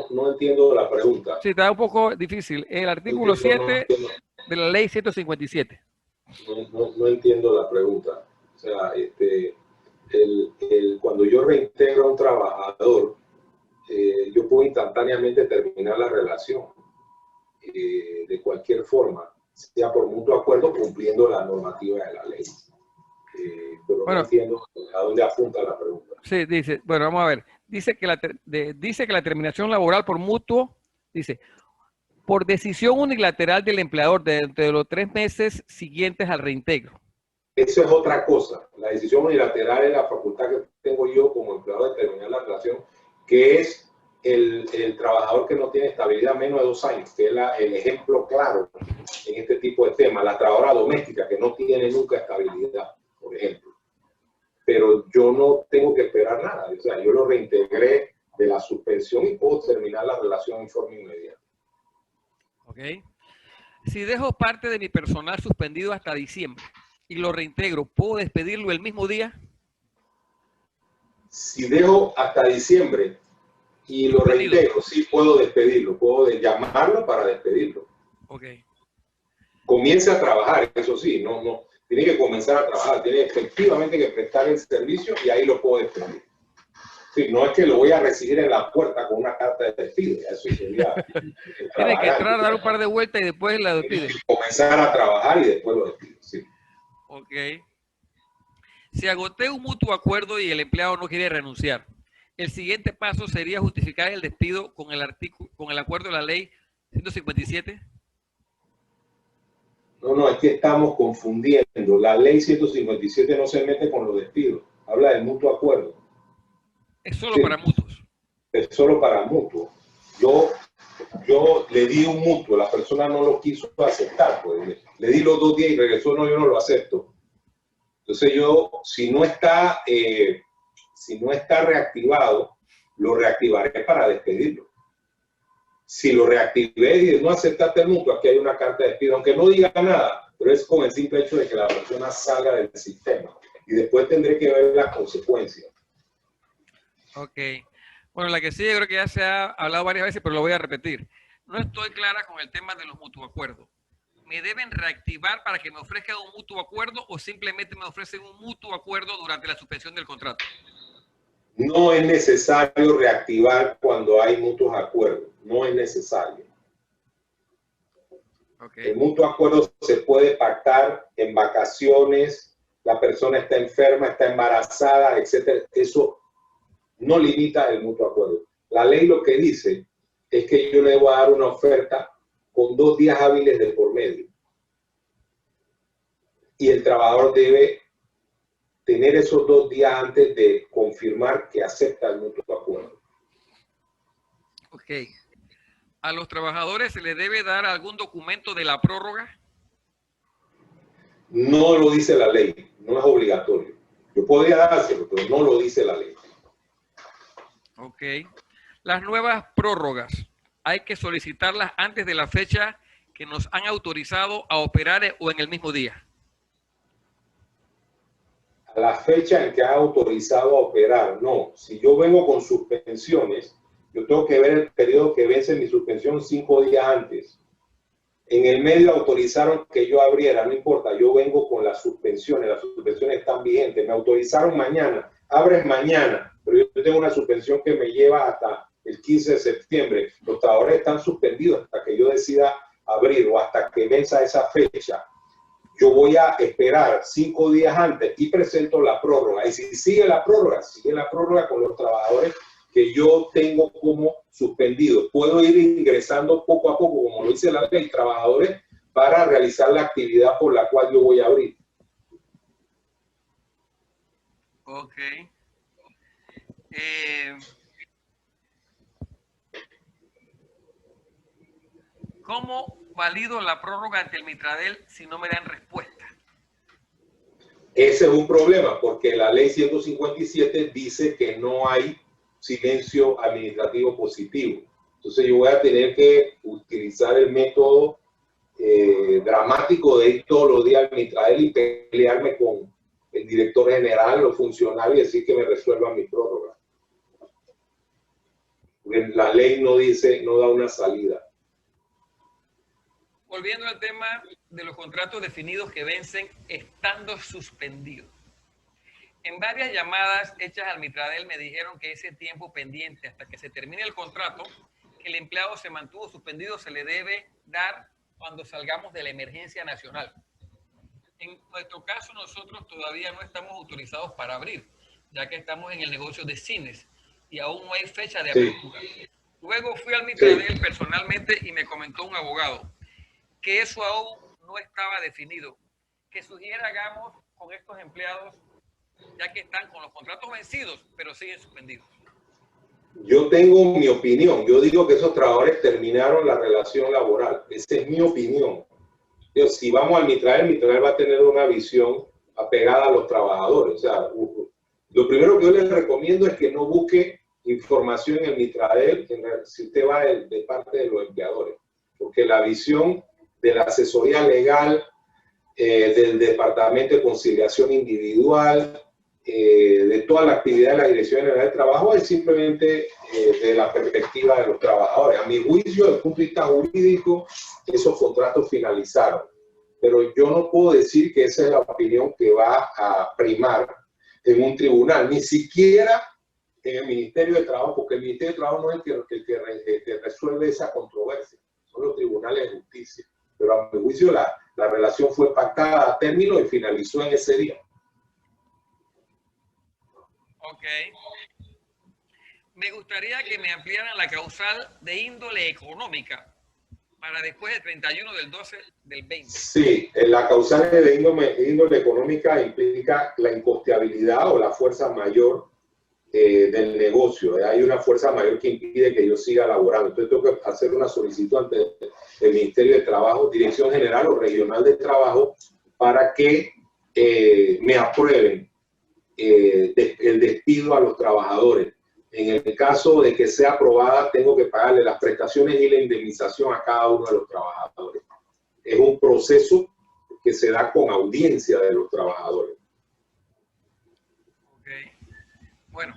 No entiendo la pregunta. Sí, está un poco difícil. El artículo 7 de la ley 157. No entiendo la pregunta. O sea, cuando yo reintegro a un trabajador, yo puedo instantáneamente terminar la relación de cualquier forma, sea por mutuo acuerdo, cumpliendo la normativa de la ley. Pero bueno, no entiendo a dónde apunta la pregunta. Sí, dice, bueno, vamos a ver. Dice que la terminación laboral por mutuo, dice, por decisión unilateral del empleador de los 3 meses siguientes al reintegro. Eso es otra cosa. La decisión unilateral es la facultad que tengo yo como empleador de terminar la relación, que es el trabajador que no tiene estabilidad menos de 2 años, que es el ejemplo claro en este tipo de temas. La trabajadora doméstica que no tiene nunca estabilidad, por ejemplo. Pero yo no tengo que esperar nada. O sea, yo lo reintegré de la suspensión y puedo terminar la relación en forma inmediata. Ok. Si dejo parte de mi personal suspendido hasta diciembre y lo reintegro, ¿puedo despedirlo el mismo día? Si dejo hasta diciembre y lo reintegro, sí puedo despedirlo. Puedo llamarlo para despedirlo. Ok. Comience a trabajar, eso sí, no. Tiene que comenzar a trabajar, tiene efectivamente que prestar el servicio y ahí lo puedo despedir. Sí, no es que lo voy a recibir en la puerta con una carta de despido, eso sería... Tiene que entrar, dar un par de vueltas y después la despide. Comenzar a trabajar y después lo despido, sí. Ok. Si agoté un mutuo acuerdo y el empleado no quiere renunciar, el siguiente paso sería justificar el despido con el acuerdo de la ley 157. No, es que estamos confundiendo. La ley 157 no se mete con los despidos. Habla del mutuo acuerdo. Es solo para mutuos. Es solo para mutuos. Yo le di un mutuo, la persona no lo quiso aceptar. Pues. Le di los 2 días y regresó, no, yo no lo acepto. Entonces yo, si no está reactivado, lo reactivaré para despedirlo. Si lo reactivé y no aceptaste el mutuo, aquí hay una carta de despido, aunque no diga nada, pero es con el simple hecho de que la persona salga del sistema. Y después tendré que ver las consecuencias. Ok. Bueno, la que sí, yo creo que ya se ha hablado varias veces, pero lo voy a repetir. No estoy clara con el tema de los mutuos acuerdos. ¿Me deben reactivar para que me ofrezcan un mutuo acuerdo o simplemente me ofrecen un mutuo acuerdo durante la suspensión del contrato? No es necesario reactivar cuando hay mutuos acuerdos. No es necesario. Okay. El mutuo acuerdo se puede pactar en vacaciones, la persona está enferma, está embarazada, etc. Eso no limita el mutuo acuerdo. La ley lo que dice es que yo le voy a dar una oferta con 2 días hábiles de por medio. Y el trabajador debe tener esos 2 días antes de confirmar que acepta el mutuo acuerdo. Ok. ¿A los trabajadores se les debe dar algún documento de la prórroga? No lo dice la ley, no es obligatorio. Yo podría dárselo, pero no lo dice la ley. Ok. Las nuevas prórrogas, ¿hay que solicitarlas antes de la fecha que nos han autorizado a operar o en el mismo día? A la fecha en que ha autorizado a operar, no. Si yo vengo con suspensiones, yo tengo que ver el periodo que vence mi suspensión 5 días antes. En el medio autorizaron que yo abriera, no importa, yo vengo con las suspensiones están vigentes, me autorizaron mañana, abres mañana, pero yo tengo una suspensión que me lleva hasta el 15 de septiembre. Los trabajadores están suspendidos hasta que yo decida abrir o hasta que venza esa fecha. Yo voy a esperar 5 días antes y presento la prórroga. Y si sigue la prórroga con los trabajadores que yo tengo como suspendidos. Puedo ir ingresando poco a poco, como lo dice la ley, trabajadores para realizar la actividad por la cual yo voy a abrir. Ok. ¿Cómo valido la prórroga ante el Mitradel si no me dan respuesta? Ese es un problema, porque la ley 157 dice que no hay silencio administrativo positivo. Entonces yo voy a tener que utilizar el método dramático de ir todos los días al Mitradel y pelearme con el director general, los funcionarios y decir que me resuelvan mi prórroga. Porque la ley no dice, no da una salida. Volviendo al tema de los contratos definidos que vencen estando suspendidos. En varias llamadas hechas al Mitradel me dijeron que ese tiempo pendiente hasta que se termine el contrato, que el empleado se mantuvo suspendido, se le debe dar cuando salgamos de la emergencia nacional. En nuestro caso, nosotros todavía no estamos autorizados para abrir, ya que estamos en el negocio de cines y aún no hay fecha de apertura. Sí. Luego fui al Mitradel personalmente y me comentó un abogado que eso aún no estaba definido. ¿Qué sugiere hagamos con estos empleados, ya que están con los contratos vencidos, pero siguen suspendidos? Yo tengo mi opinión. Yo digo que esos trabajadores terminaron la relación laboral. Esa es mi opinión. Si vamos al Mitradel, el Mitradel va a tener una visión apegada a los trabajadores. O sea, lo primero que yo les recomiendo es que no busque información en el Mitradel si usted va de parte de los empleadores. Porque la visión de la asesoría legal, del Departamento de Conciliación Individual, de toda la actividad de la Dirección General de Trabajo es simplemente de la perspectiva de los trabajadores. A mi juicio, desde el punto de vista jurídico, esos contratos finalizaron. Pero yo no puedo decir que esa es la opinión que va a primar en un tribunal, ni siquiera en el Ministerio de Trabajo, porque el Ministerio de Trabajo no es el que resuelve esa controversia, son los tribunales de justicia. Pero a mi juicio la relación fue pactada a término y finalizó en ese día. Ok. Me gustaría que me ampliaran la causal de índole económica para después del 31 del 12 del 20. Sí, la causal de índole económica implica la incosteabilidad o la fuerza mayor del negocio. Hay una fuerza mayor que impide que yo siga laborando. Entonces tengo que hacer una solicitud ante el Ministerio de Trabajo, Dirección General o Regional de Trabajo, para que me aprueben el despido a los trabajadores. En el caso de que sea aprobada, tengo que pagarle las prestaciones y la indemnización a cada uno de los trabajadores. Es un proceso que se da con audiencia de los trabajadores. Ok. Bueno,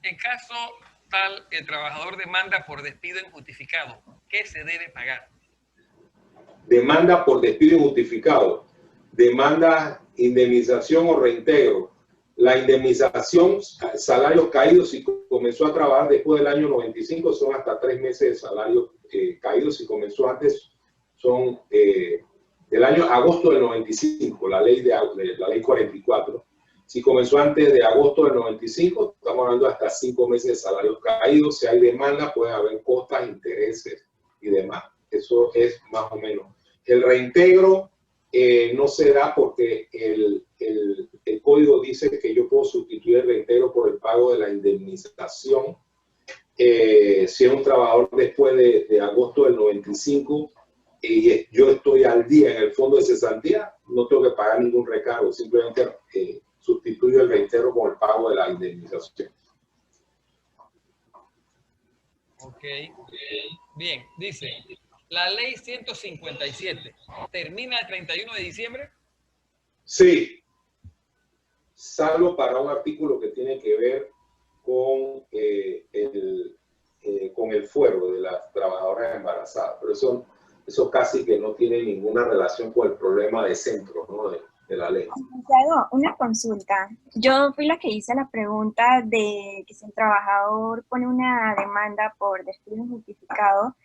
en caso tal, el trabajador demanda por despido injustificado, ¿qué se debe pagar? Demanda por despido injustificado, demanda indemnización o reintegro. La indemnización, salarios caídos, si comenzó a trabajar después del año 95, son hasta 3 meses de salarios caídos. Si comenzó antes, son del año agosto del 95, la ley 44. Si comenzó antes de agosto del 95, estamos hablando de hasta 5 meses de salarios caídos. Si hay demanda, pueden haber costas, intereses y demás. Eso es más o menos. El reintegro no se da porque el código dice que yo puedo sustituir el reintegro por el pago de la indemnización Si es un trabajador después de agosto del 95 y yo estoy al día en el fondo de cesantía, no tengo que pagar ningún recargo, simplemente sustituyo el reintegro con el pago de la indemnización. Ok. Bien, dice, la ley 157 termina el 31 de diciembre. Sí, salvo para un artículo que tiene que ver con el fuero de las trabajadoras embarazadas, pero eso casi que no tiene ninguna relación con el problema de centro, ¿no? de la ley. Santiago, una consulta. Yo fui la que hice la pregunta de que si el trabajador pone una demanda por despido injustificado,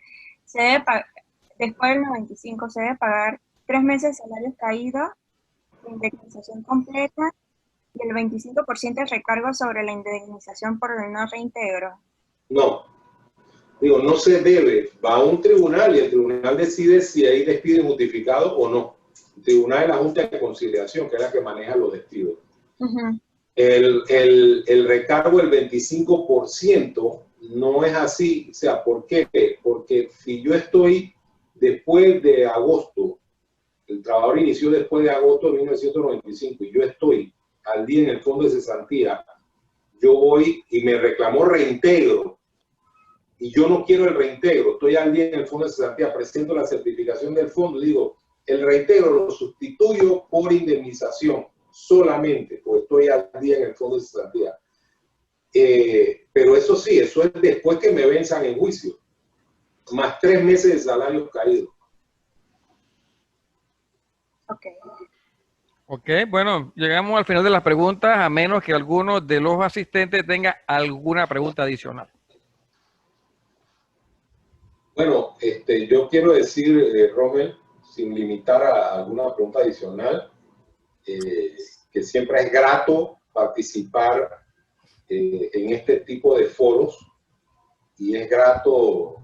después del 95 se debe pagar 3 meses de salarios caídos, indemnización completa y el 25% de recargo sobre la indemnización por el no reintegro. No, digo, no se debe, va a un tribunal y el tribunal decide si hay despido injustificado o no. El tribunal es la Junta de Conciliación, que es la que maneja los despidos. El recargo del 25% no es así. O sea, ¿por qué? Porque si yo estoy después de agosto, el trabajador inició después de agosto de 1995 y yo estoy al día en el fondo de cesantía, yo voy y me reclamó reintegro y yo no quiero el reintegro, estoy al día en el fondo de cesantía, presento la certificación del fondo y digo, el reintegro lo sustituyo por indemnización solamente, porque estoy al día en el fondo de cesantía. Pero eso sí, eso es después que me venzan en juicio, más 3 meses de salarios caídos. Ok, bueno, llegamos al final de las preguntas, a menos que alguno de los asistentes tenga alguna pregunta adicional. Bueno, yo quiero decir, Rommel, sin limitar a alguna pregunta adicional, que siempre es grato participar en este tipo de foros y es grato,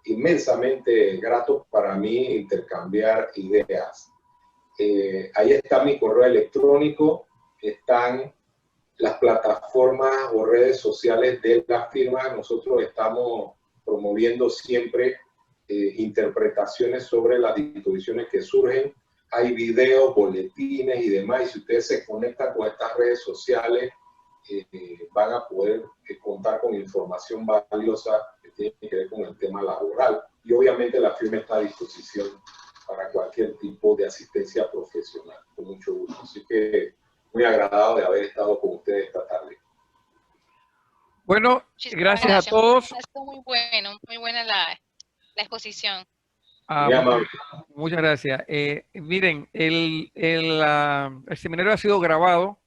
inmensamente grato para mí intercambiar ideas. Ahí está mi correo electrónico, están las plataformas o redes sociales de la firma. Nosotros estamos promoviendo siempre interpretaciones sobre las disposiciones que surgen. Hay videos, boletines y demás. Y si ustedes se conectan con estas redes sociales, van a poder contar con información valiosa que tiene que ver con el tema laboral. Y obviamente la firma está a disposición para cualquier tipo de asistencia profesional, con mucho gusto. Así que muy agradado de haber estado con ustedes esta tarde. Bueno, gracias a todos. Ha sido muy bueno, muy buena la exposición. Muchas gracias. Miren, el seminario ha sido grabado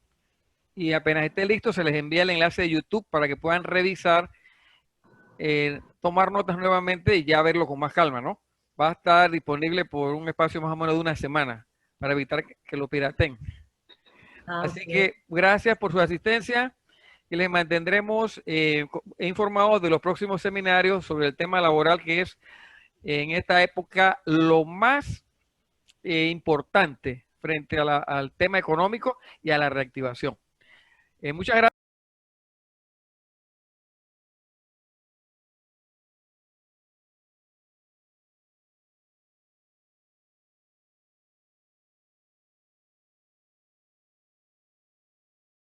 y apenas esté listo se les envía el enlace de YouTube para que puedan revisar, tomar notas nuevamente y ya verlo con más calma, ¿no? Va a estar disponible por un espacio más o menos de una semana para evitar que lo piraten. Así que gracias por su asistencia y les mantendremos informados de los próximos seminarios sobre el tema laboral, que es en esta época lo más importante frente a al tema económico y a la reactivación. Muchas gracias.